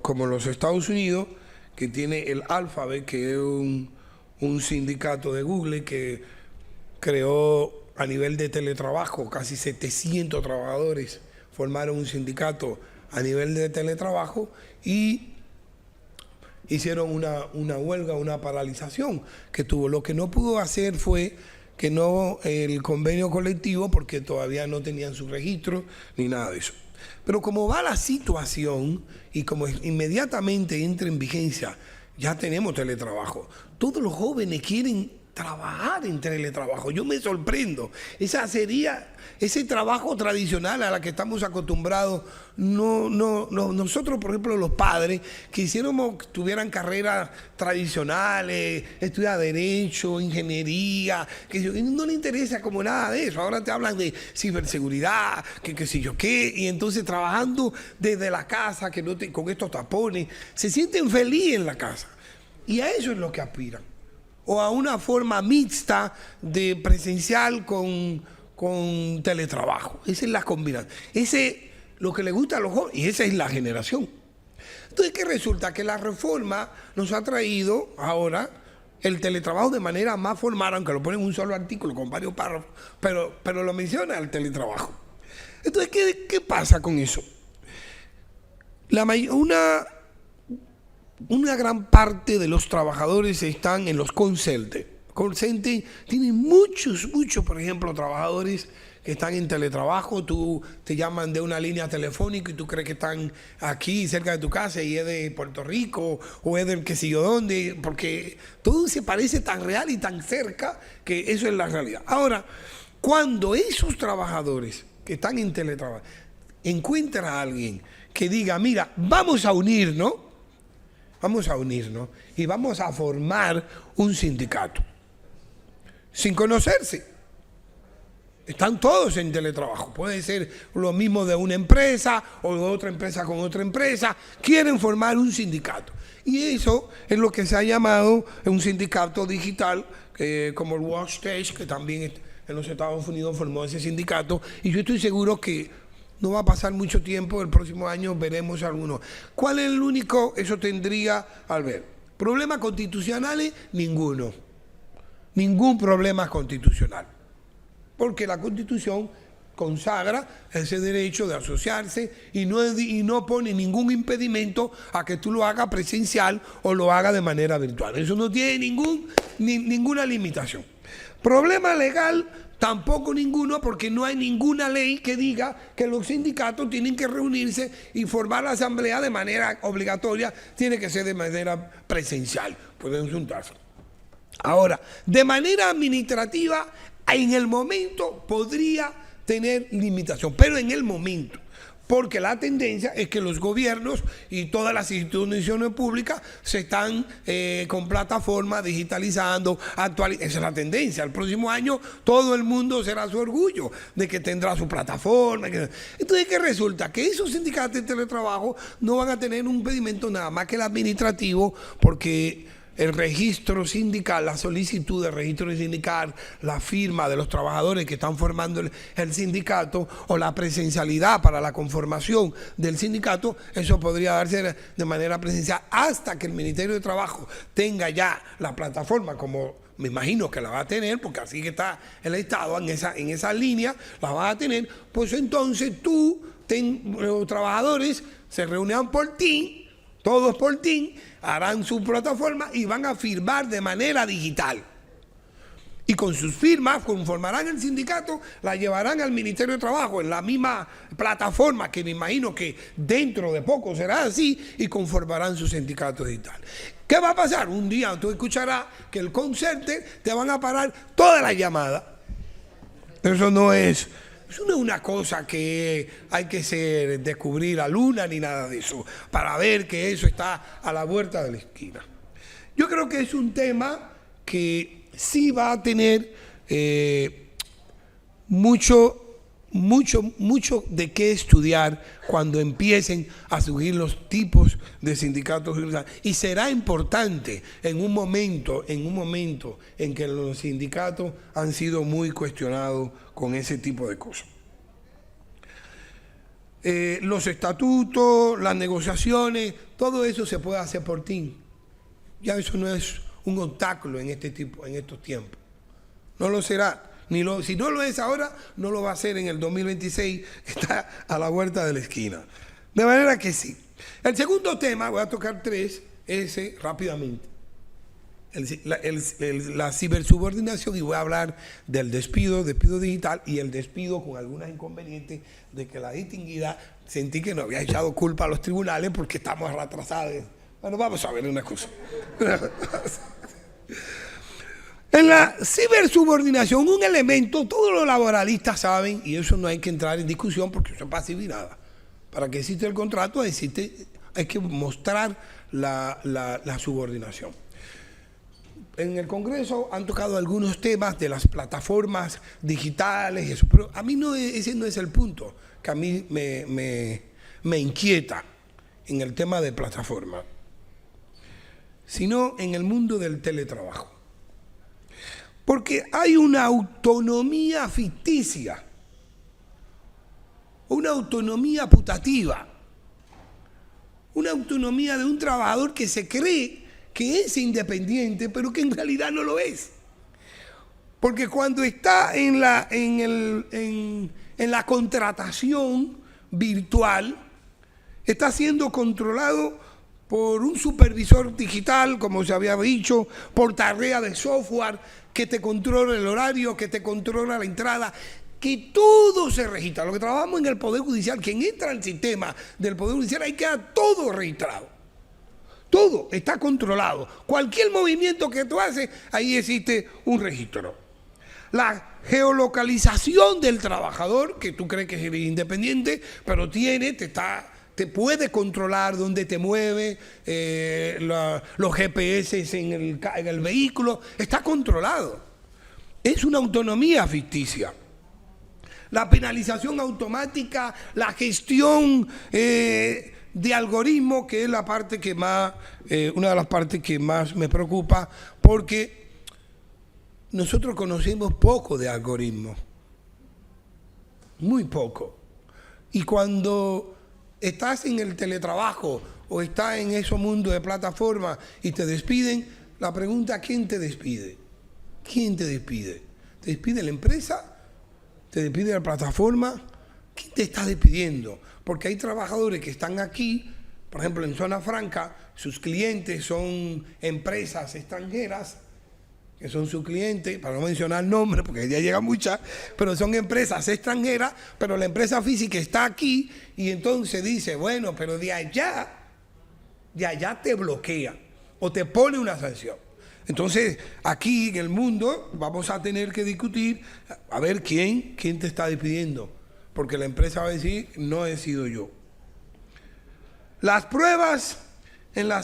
como los Estados Unidos, que tiene el Alphabet, que es un sindicato de Google que creó a nivel de teletrabajo, casi 700 trabajadores formaron un sindicato a nivel de teletrabajo y hicieron una huelga, una paralización que tuvo. Lo que no pudo hacer fue que no el convenio colectivo, porque todavía no tenían su registro ni nada de eso. Pero como va la situación y como inmediatamente entra en vigencia, ya tenemos teletrabajo. Todos los jóvenes quieren trabajar en teletrabajo. Yo me sorprendo. Ese trabajo tradicional a la que estamos acostumbrados. Nosotros, por ejemplo, los padres, quisiéramos que tuvieran carreras tradicionales, estudiar derecho, ingeniería, que no le interesa como nada de eso. Ahora te hablan de ciberseguridad, que sé yo qué, y entonces trabajando desde la casa, con estos tapones, se sienten felices en la casa. Y a eso es lo que aspiran. o a una forma mixta de presencial con teletrabajo. Esa es la combinación. Ese es lo que le gusta a los jóvenes y esa es la generación. Entonces, ¿qué resulta? Que la reforma nos ha traído ahora el teletrabajo de manera más formal, aunque lo ponen en un solo artículo con varios párrafos, pero lo menciona el teletrabajo. Entonces, ¿qué pasa con eso? Una gran parte de los trabajadores están en los call centers. Call center tienen muchos, por ejemplo, trabajadores que están en teletrabajo. Tú te llaman de una línea telefónica y tú crees que están aquí cerca de tu casa y es de Puerto Rico o es del qué sé yo dónde, porque todo se parece tan real y tan cerca que eso es la realidad. Ahora, cuando esos trabajadores que están en teletrabajo encuentran a alguien que diga, mira, vamos a unirnos y vamos a formar un sindicato, sin conocerse. Están todos en teletrabajo. Puede ser lo mismo de una empresa o de otra empresa con otra empresa. Quieren formar un sindicato. Y eso es lo que se ha llamado un sindicato digital, como el Workstation, que también en los Estados Unidos formó ese sindicato. Y yo estoy seguro que no va a pasar mucho tiempo. El próximo año veremos algunos. ¿Cuál es el único? Eso tendría, al ver, problemas constitucionales, ninguno. Ningún problema constitucional. Porque la Constitución consagra ese derecho de asociarse y no pone ningún impedimento a que tú lo hagas presencial o lo hagas de manera virtual. Eso no tiene ninguna limitación. Problema legal, tampoco ninguno, porque no hay ninguna ley que diga que los sindicatos tienen que reunirse y formar la asamblea de manera obligatoria, tiene que ser de manera presencial. Pueden juntarse. Ahora, de manera administrativa, en el momento podría tener limitación, pero en el momento, porque la tendencia es que los gobiernos y todas las instituciones públicas se están con plataformas digitalizando, actualizando. Esa es la tendencia. El próximo año todo el mundo será su orgullo de que tendrá su plataforma. Entonces, ¿qué resulta? Que esos sindicatos de teletrabajo no van a tener un impedimento nada más que el administrativo, porque el registro sindical, la solicitud de registro sindical, la firma de los trabajadores que están formando el sindicato o la presencialidad para la conformación del sindicato, eso podría darse de manera presencial hasta que el Ministerio de Trabajo tenga ya la plataforma, como me imagino que la va a tener, porque así que está el Estado en esa línea, la va a tener. Pues entonces los trabajadores se reunirán por ti, todos por ti, harán su plataforma y van a firmar de manera digital. Y con sus firmas conformarán el sindicato, la llevarán al Ministerio de Trabajo en la misma plataforma, que me imagino que dentro de poco será así, y conformarán su sindicato digital. ¿Qué va a pasar? Un día tú escucharás que el call center te van a parar todas las llamadas. Eso no es una cosa que hay que descubrir la luna ni nada de eso, para ver que eso está a la vuelta de la esquina. Yo creo que es un tema que sí va a tener mucho de qué estudiar cuando empiecen a surgir los tipos de sindicatos, y será importante en un momento en que los sindicatos han sido muy cuestionados con ese tipo de cosas. Los estatutos, las negociaciones, todo eso se puede hacer por ti. Ya eso no es un obstáculo en estos tiempos. No lo será. Si no lo es ahora, no lo va a hacer en el 2026, que está a la vuelta de la esquina. De manera que sí. El segundo tema, voy a tocar tres, ese rápidamente. La cibersubordinación, y voy a hablar del despido digital y el despido con algunos inconvenientes de que la distinguida sentí que no había echado culpa a los tribunales porque estamos retrasados. Bueno, vamos a ver una cosa. En la cibersubordinación, un elemento, todos los laboralistas saben, y eso no hay que entrar en discusión porque eso es pasividad. Para que exista el contrato hay que mostrar la subordinación. En el Congreso han tocado algunos temas de las plataformas digitales y eso, pero a mí ese no es el punto que a mí me inquieta en el tema de plataforma, sino en el mundo del teletrabajo. Porque hay una autonomía ficticia, una autonomía putativa, una autonomía de un trabajador que se cree que es independiente, pero que en realidad no lo es. Porque cuando está en la contratación virtual, está siendo controlado por un supervisor digital, como se había dicho, por tarea de software, que te controla el horario, que te controla la entrada, que todo se registra. Lo que trabajamos en el Poder Judicial, quien entra al sistema del Poder Judicial, ahí queda todo registrado. Todo está controlado. Cualquier movimiento que tú haces, ahí existe un registro. La geolocalización del trabajador, que tú crees que es independiente, pero te puede controlar dónde te mueve, los GPS en el vehículo, está controlado. Es una autonomía ficticia. La penalización automática, la gestión de algoritmos, que es la parte que más, una de las partes que más me preocupa, porque nosotros conocemos poco de algoritmos, muy poco. Y cuando estás en el teletrabajo o estás en ese mundo de plataforma y te despiden, la pregunta, ¿quién te despide? ¿Quién te despide? ¿Te despide la empresa? ¿Te despide la plataforma? ¿Quién te está despidiendo? Porque hay trabajadores que están aquí, por ejemplo en Zona Franca, sus clientes son empresas extranjeras, que son sus clientes, para no mencionar nombres, porque ya llegan muchas, pero son empresas extranjeras, pero la empresa física está aquí, y entonces dice, bueno, pero de allá te bloquea, o te pone una sanción. Entonces, aquí en el mundo vamos a tener que discutir, a ver quién te está despidiendo, porque la empresa va a decir, no he sido yo. Las pruebas en la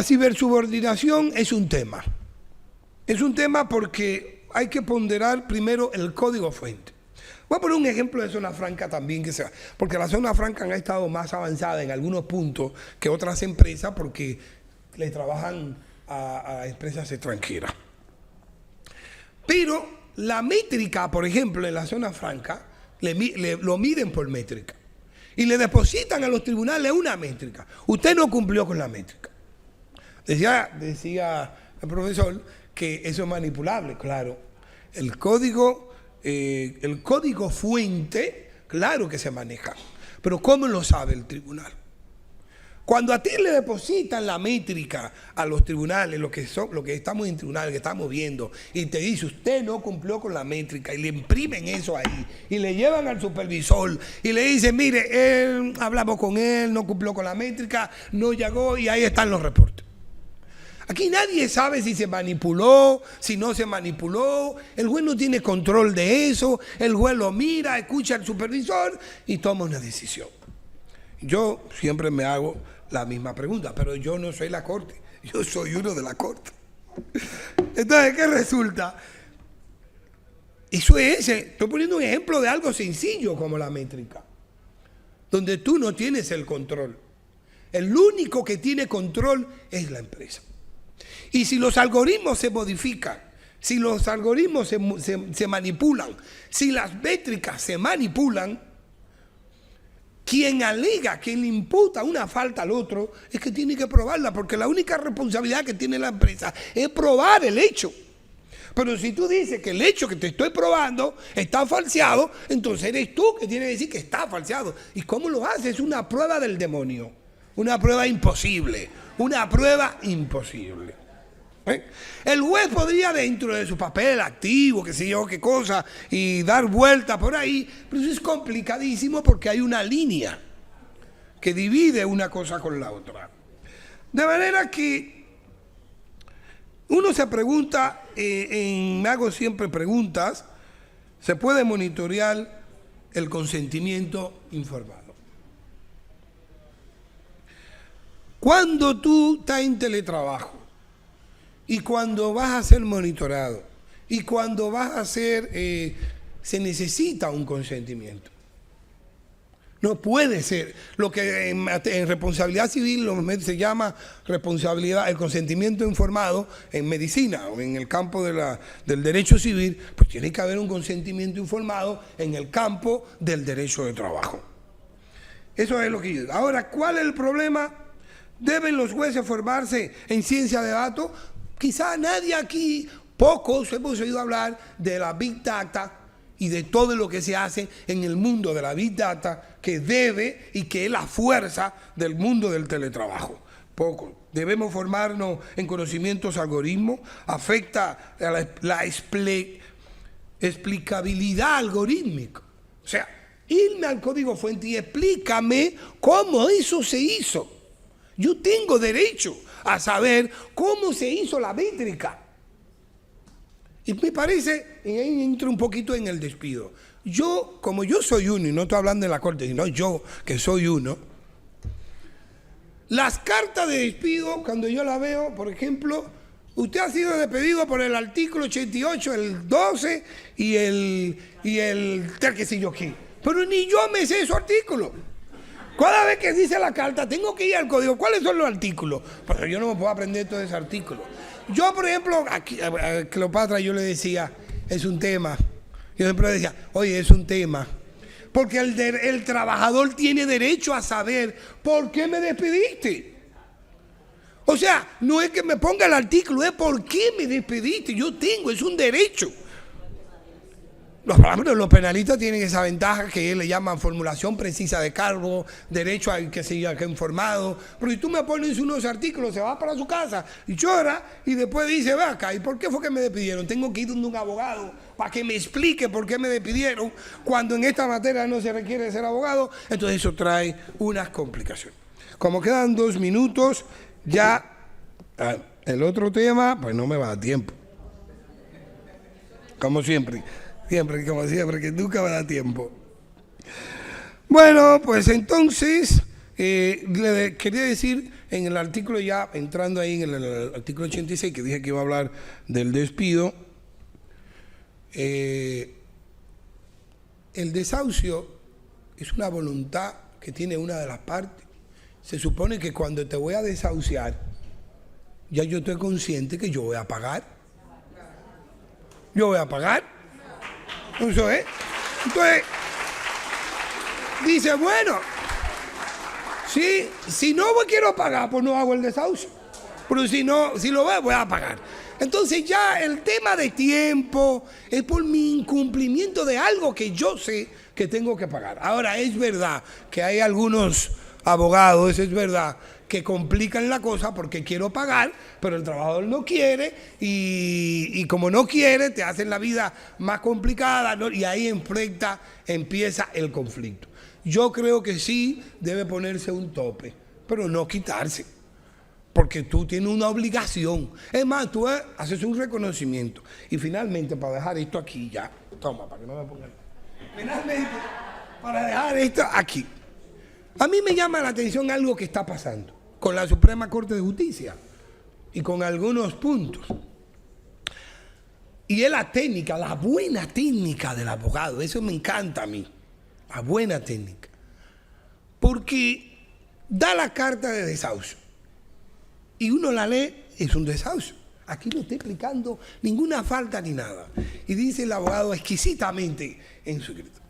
cibersubordinación es un tema. Es un tema porque hay que ponderar primero el código fuente. Voy a poner un ejemplo de Zona Franca también, porque la Zona Franca ha estado más avanzada en algunos puntos que otras empresas porque le trabajan a empresas extranjeras. Pero la métrica, por ejemplo, en la Zona Franca, lo miden por métrica. Y le depositan a los tribunales una métrica. Usted no cumplió con la métrica. Decía el profesor que eso es manipulable, claro. El código fuente, claro que se maneja. Pero ¿cómo lo sabe el tribunal? Cuando a ti le depositan la métrica a los tribunales, lo que estamos en tribunal, que estamos viendo, y te dice usted no cumplió con la métrica, y le imprimen eso ahí, y le llevan al supervisor, y le dicen, mire, hablamos con él, no cumplió con la métrica, no llegó, y ahí están los reportes. Aquí nadie sabe si se manipuló, si no se manipuló. El juez no tiene control de eso. El juez lo mira, escucha al supervisor y toma una decisión. Yo siempre me hago la misma pregunta, pero yo no soy la corte. Yo soy uno de la corte. Entonces, ¿qué resulta? Estoy poniendo un ejemplo de algo sencillo como la métrica, donde tú no tienes el control. El único que tiene control es la empresa. Y si los algoritmos se modifican, si los algoritmos se manipulan, si las métricas se manipulan, quien alega, quien le imputa una falta al otro, es que tiene que probarla, porque la única responsabilidad que tiene la empresa es probar el hecho. Pero si tú dices que el hecho que te estoy probando está falseado, entonces eres tú que tienes que decir que está falseado. ¿Y cómo lo haces? Es una prueba del demonio, una prueba imposible, una prueba imposible. El juez podría, dentro de su papel activo, qué sé yo, qué cosa, y dar vuelta por ahí, pero eso es complicadísimo porque hay una línea que divide una cosa con la otra. De manera que uno se pregunta, me hago siempre preguntas, ¿se puede monitorear el consentimiento informado? Cuando tú estás en teletrabajo, y cuando vas a ser monitorado, y cuando vas a ser, se necesita un consentimiento. No puede ser. Lo que en responsabilidad civil se llama responsabilidad, el consentimiento informado en medicina o en el campo del derecho civil, pues tiene que haber un consentimiento informado en el campo del derecho de trabajo. Eso es lo que yo digo. Ahora, ¿cuál es el problema? ¿Deben los jueces formarse en ciencia de datos? Quizá nadie aquí, pocos hemos oído hablar de la Big Data y de todo lo que se hace en el mundo de la Big Data, que debe y que es la fuerza del mundo del teletrabajo. Poco. Debemos formarnos en conocimientos algoritmos, afecta a la explicabilidad algorítmica. O sea, irme al código fuente y explícame cómo eso se hizo. Yo tengo derecho a saber cómo se hizo la métrica. Y me parece, y ahí entro un poquito en el despido. Yo, como yo soy uno, y no estoy hablando de la corte, sino yo que soy uno, las cartas de despido, cuando yo las veo, por ejemplo, usted ha sido despedido por el artículo 88, el 12 y el qué sé yo qué. Pero ni yo me sé esos artículos. Cada vez que dice la carta, tengo que ir al código. ¿Cuáles son los artículos? Pero yo no me puedo aprender todos esos artículos. Yo, por ejemplo, a Cleopatra yo le decía, es un tema. Yo siempre le decía, oye, es un tema. Porque el trabajador tiene derecho a saber por qué me despediste. O sea, no es que me ponga el artículo, es por qué me despediste. Yo tengo, es un derecho. Los penalistas tienen esa ventaja que le llaman formulación precisa de cargo, derecho a que se haya informado. Pero si tú me pones unos artículos, se va para su casa y llora y después dice, ve acá, ¿y por qué fue que me despidieron? Tengo que ir donde un abogado para que me explique por qué me despidieron, cuando en esta materia no se requiere ser abogado. Entonces eso trae unas complicaciones. Como quedan 2 minutos, ya el otro tema, pues no me va a dar tiempo. Como siempre. Como siempre, que nunca me da tiempo. Bueno, pues entonces, le quería decir en el artículo, ya entrando ahí en el artículo 86, que dije que iba a hablar del despido, el desahucio es una voluntad que tiene una de las partes. Se supone que cuando te voy a desahuciar, ya yo estoy consciente que yo voy a pagar. Yo voy a pagar. Eso es. Entonces, dice, bueno, si no quiero pagar, pues no hago el desahucio. Pero si lo voy a pagar. Entonces ya el tema de tiempo es por mi incumplimiento de algo que yo sé que tengo que pagar. Ahora, es verdad que hay algunos abogados, es verdad, que complican la cosa porque quiero pagar, pero el trabajador no quiere y como no quiere, te hacen la vida más complicada, ¿no? Y ahí empieza el conflicto. Yo creo que sí debe ponerse un tope, pero no quitarse, porque tú tienes una obligación. Es más, tú haces un reconocimiento. Y finalmente, para dejar esto aquí ya, toma, para que no me pongan. Finalmente, para dejar esto aquí. A mí me llama la atención algo que está pasando con la Suprema Corte de Justicia y con algunos puntos. Y es la técnica, la buena técnica del abogado. Eso me encanta a mí, la buena técnica. Porque da la carta de desahucio y uno la lee, es un desahucio. Aquí no está explicando ninguna falta ni nada. Y dice el abogado exquisitamente en su escrito: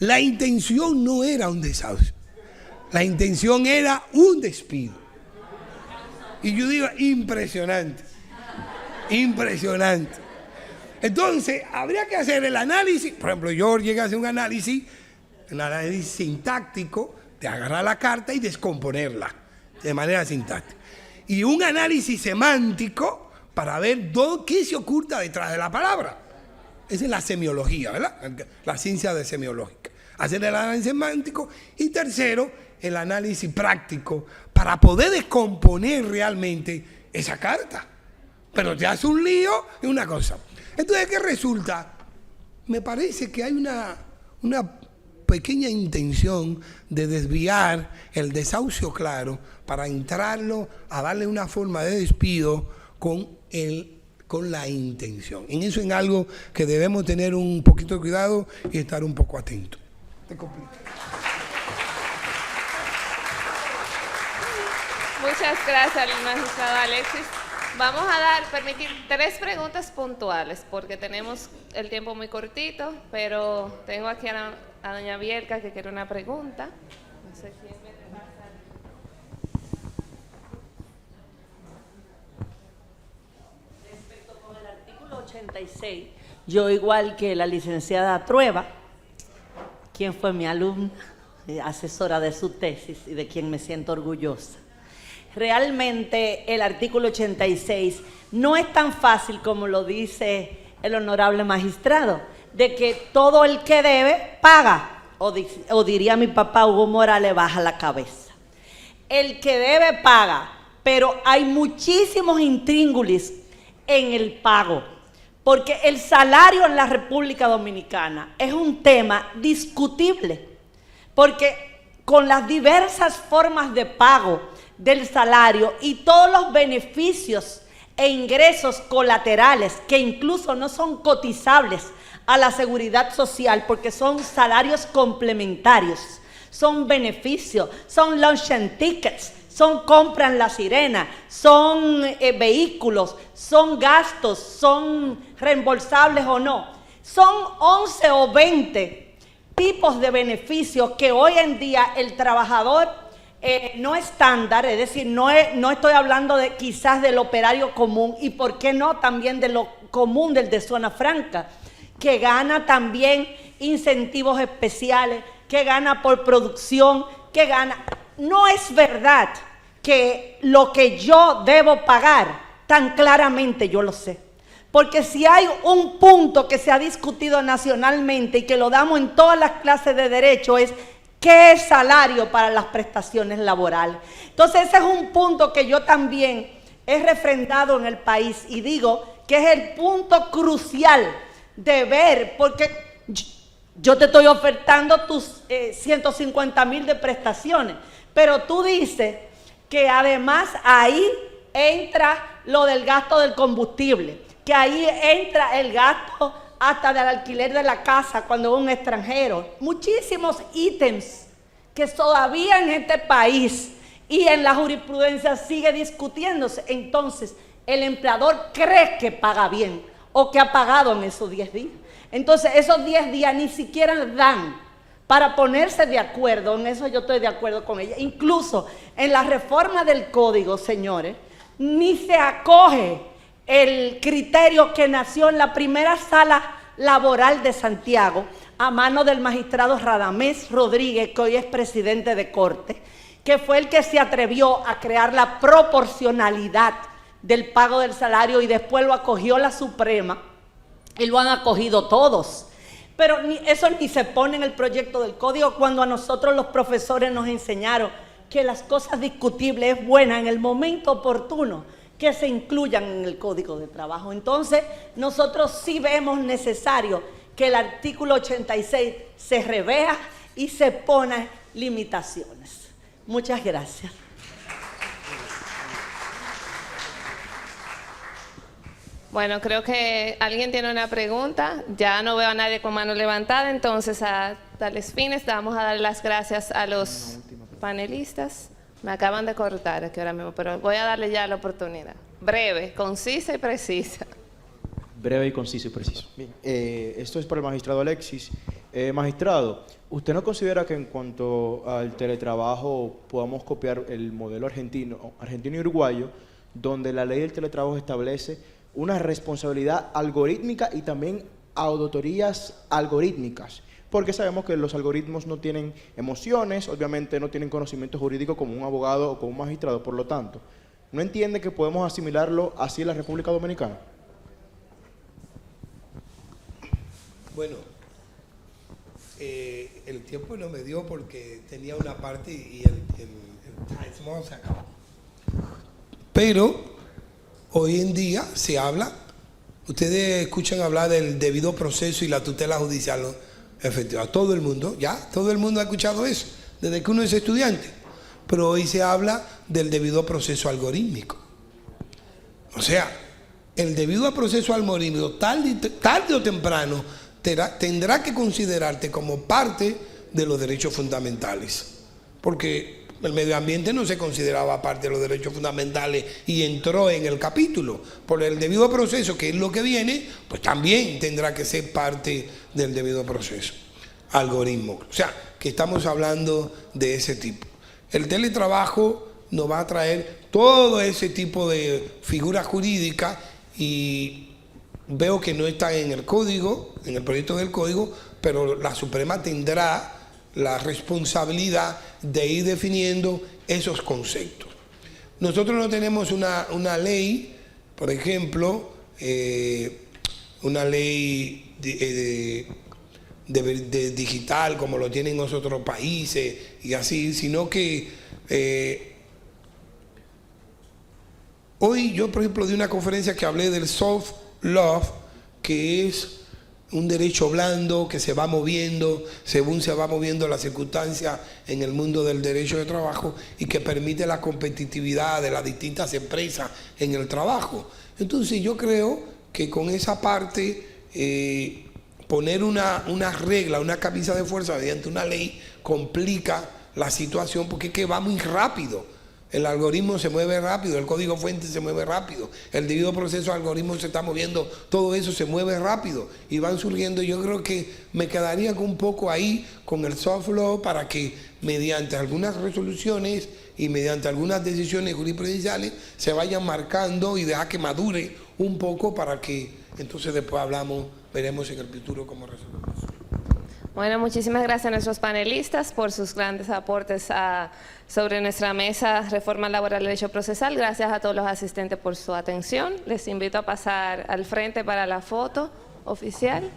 la intención no era un desahucio. La intención era un despido. Y yo digo, impresionante. Impresionante. Entonces, habría que hacer el análisis. Por ejemplo, yo llegué a hacer un análisis sintáctico, de agarrar la carta y descomponerla de manera sintáctica. Y un análisis semántico para ver qué se oculta detrás de la palabra. Esa es la semiología, ¿verdad? La ciencia de semiológica. Hacer el análisis semántico. Y tercero, el análisis práctico para poder descomponer realmente esa carta. Pero te hace un lío y una cosa. Entonces, ¿qué resulta? Me parece que hay una pequeña intención de desviar el desahucio claro para entrarlo a darle una forma de despido con la intención. En eso es algo que debemos tener un poquito de cuidado y estar un poco atentos. Te complico. Muchas gracias al magistrado Alexis. Vamos a permitir 3 preguntas puntuales porque tenemos el tiempo muy cortito, pero tengo aquí a doña Bielka que quiere una pregunta. No sé quién me pasa. Respecto con el artículo 86, yo igual que la licenciada Trueba, quien fue mi alumna, asesora de su tesis y de quien me siento orgullosa. Realmente el artículo 86 no es tan fácil como lo dice el honorable magistrado, de que todo el que debe paga, o diría mi papá Hugo Morales, baja la cabeza. El que debe paga, pero hay muchísimos intríngulis en el pago, porque el salario en la República Dominicana es un tema discutible, porque con las diversas formas de pago del salario y todos los beneficios e ingresos colaterales que incluso no son cotizables a la seguridad social porque son salarios complementarios, son beneficios, son lunch and tickets, son compras en La Sirena, son vehículos, son gastos, son reembolsables o no. Son 11 o 20 tipos de beneficios que hoy en día el trabajador no estándar, es decir, no estoy hablando de quizás del operario común y por qué no también de lo común del de zona franca, que gana también incentivos especiales, que gana por producción, que gana. No es verdad que lo que yo debo pagar tan claramente yo lo sé. Porque si hay un punto que se ha discutido nacionalmente y que lo damos en todas las clases de derecho es ¿qué es salario para las prestaciones laborales? Entonces ese es un punto que yo también he refrendado en el país y digo que es el punto crucial de ver, porque yo te estoy ofertando tus 150,000 de prestaciones, pero tú dices que además ahí entra lo del gasto del combustible, que ahí entra el gasto hasta del alquiler de la casa cuando es un extranjero. Muchísimos ítems que todavía en este país y en la jurisprudencia sigue discutiéndose. Entonces, el empleador cree que paga bien o que ha pagado en esos 10 días. Entonces, esos 10 días ni siquiera dan para ponerse de acuerdo. En eso yo estoy de acuerdo con ella. Incluso en la reforma del código, señores, ni se acoge el criterio que nació en la primera sala laboral de Santiago a mano del magistrado Radamés Rodríguez, que hoy es presidente de corte, que fue el que se atrevió a crear la proporcionalidad del pago del salario y después lo acogió la Suprema y lo han acogido todos. Pero eso ni se pone en el proyecto del código cuando a nosotros los profesores nos enseñaron que las cosas discutibles es buena en el momento oportuno que se incluyan en el Código de Trabajo. Entonces, nosotros sí vemos necesario que el artículo 86 se revea y se pone limitaciones. Muchas gracias. Bueno, creo que alguien tiene una pregunta. Ya no veo a nadie con mano levantada, entonces a tales fines vamos a dar las gracias a los panelistas. Me acaban de cortar aquí ahora mismo, pero voy a darle ya la oportunidad. Breve, concisa y precisa. Breve y conciso y preciso. Bien, esto es para el magistrado Alexis. Magistrado, ¿usted no considera que en cuanto al teletrabajo podamos copiar el modelo argentino y uruguayo, donde la ley del teletrabajo establece una responsabilidad algorítmica y también auditorías algorítmicas? Porque sabemos que los algoritmos no tienen emociones, obviamente no tienen conocimiento jurídico como un abogado o como un magistrado, por lo tanto, ¿no entiende que podemos asimilarlo así en la República Dominicana? Bueno, el tiempo no me dio porque tenía una parte y el time se acabó. Pero hoy en día se habla, ustedes escuchan hablar del debido proceso y la tutela judicial, ¿no? Efectivamente, todo el mundo ha escuchado eso, desde que uno es estudiante. Pero hoy se habla del debido proceso algorítmico. O sea, el debido proceso algorítmico, tarde o temprano, tendrá que considerarte como parte de los derechos fundamentales. Porque el medio ambiente no se consideraba parte de los derechos fundamentales y entró en el capítulo. Por el debido proceso, que es lo que viene, pues también tendrá que ser parte del debido proceso. Algoritmo. O sea, que estamos hablando de ese tipo. El teletrabajo nos va a traer todo ese tipo de figuras jurídicas y veo que no está en el código, en el proyecto del código, pero la Suprema tendrá la responsabilidad de ir definiendo esos conceptos. Nosotros no tenemos una ley, por ejemplo, una ley de digital como lo tienen los otros países y así, sino que hoy yo, por ejemplo, di una conferencia que hablé del soft law, que es un derecho blando que se va moviendo según se va moviendo las circunstancias en el mundo del derecho de trabajo y que permite la competitividad de las distintas empresas en el trabajo. Entonces yo creo que con esa parte poner una regla, una camisa de fuerza mediante una ley complica la situación porque es que va muy rápido. El algoritmo se mueve rápido, el código fuente se mueve rápido, el debido proceso de algoritmo se está moviendo, todo eso se mueve rápido y van surgiendo. Yo creo que me quedaría un poco ahí con el soft law para que mediante algunas resoluciones y mediante algunas decisiones jurisprudenciales se vayan marcando y dejar que madure un poco para que entonces después veremos en el futuro cómo resolvemos. Bueno, muchísimas gracias a nuestros panelistas por sus grandes aportes sobre nuestra mesa Reforma Laboral y Derecho Procesal. Gracias a todos los asistentes por su atención. Les invito a pasar al frente para la foto oficial.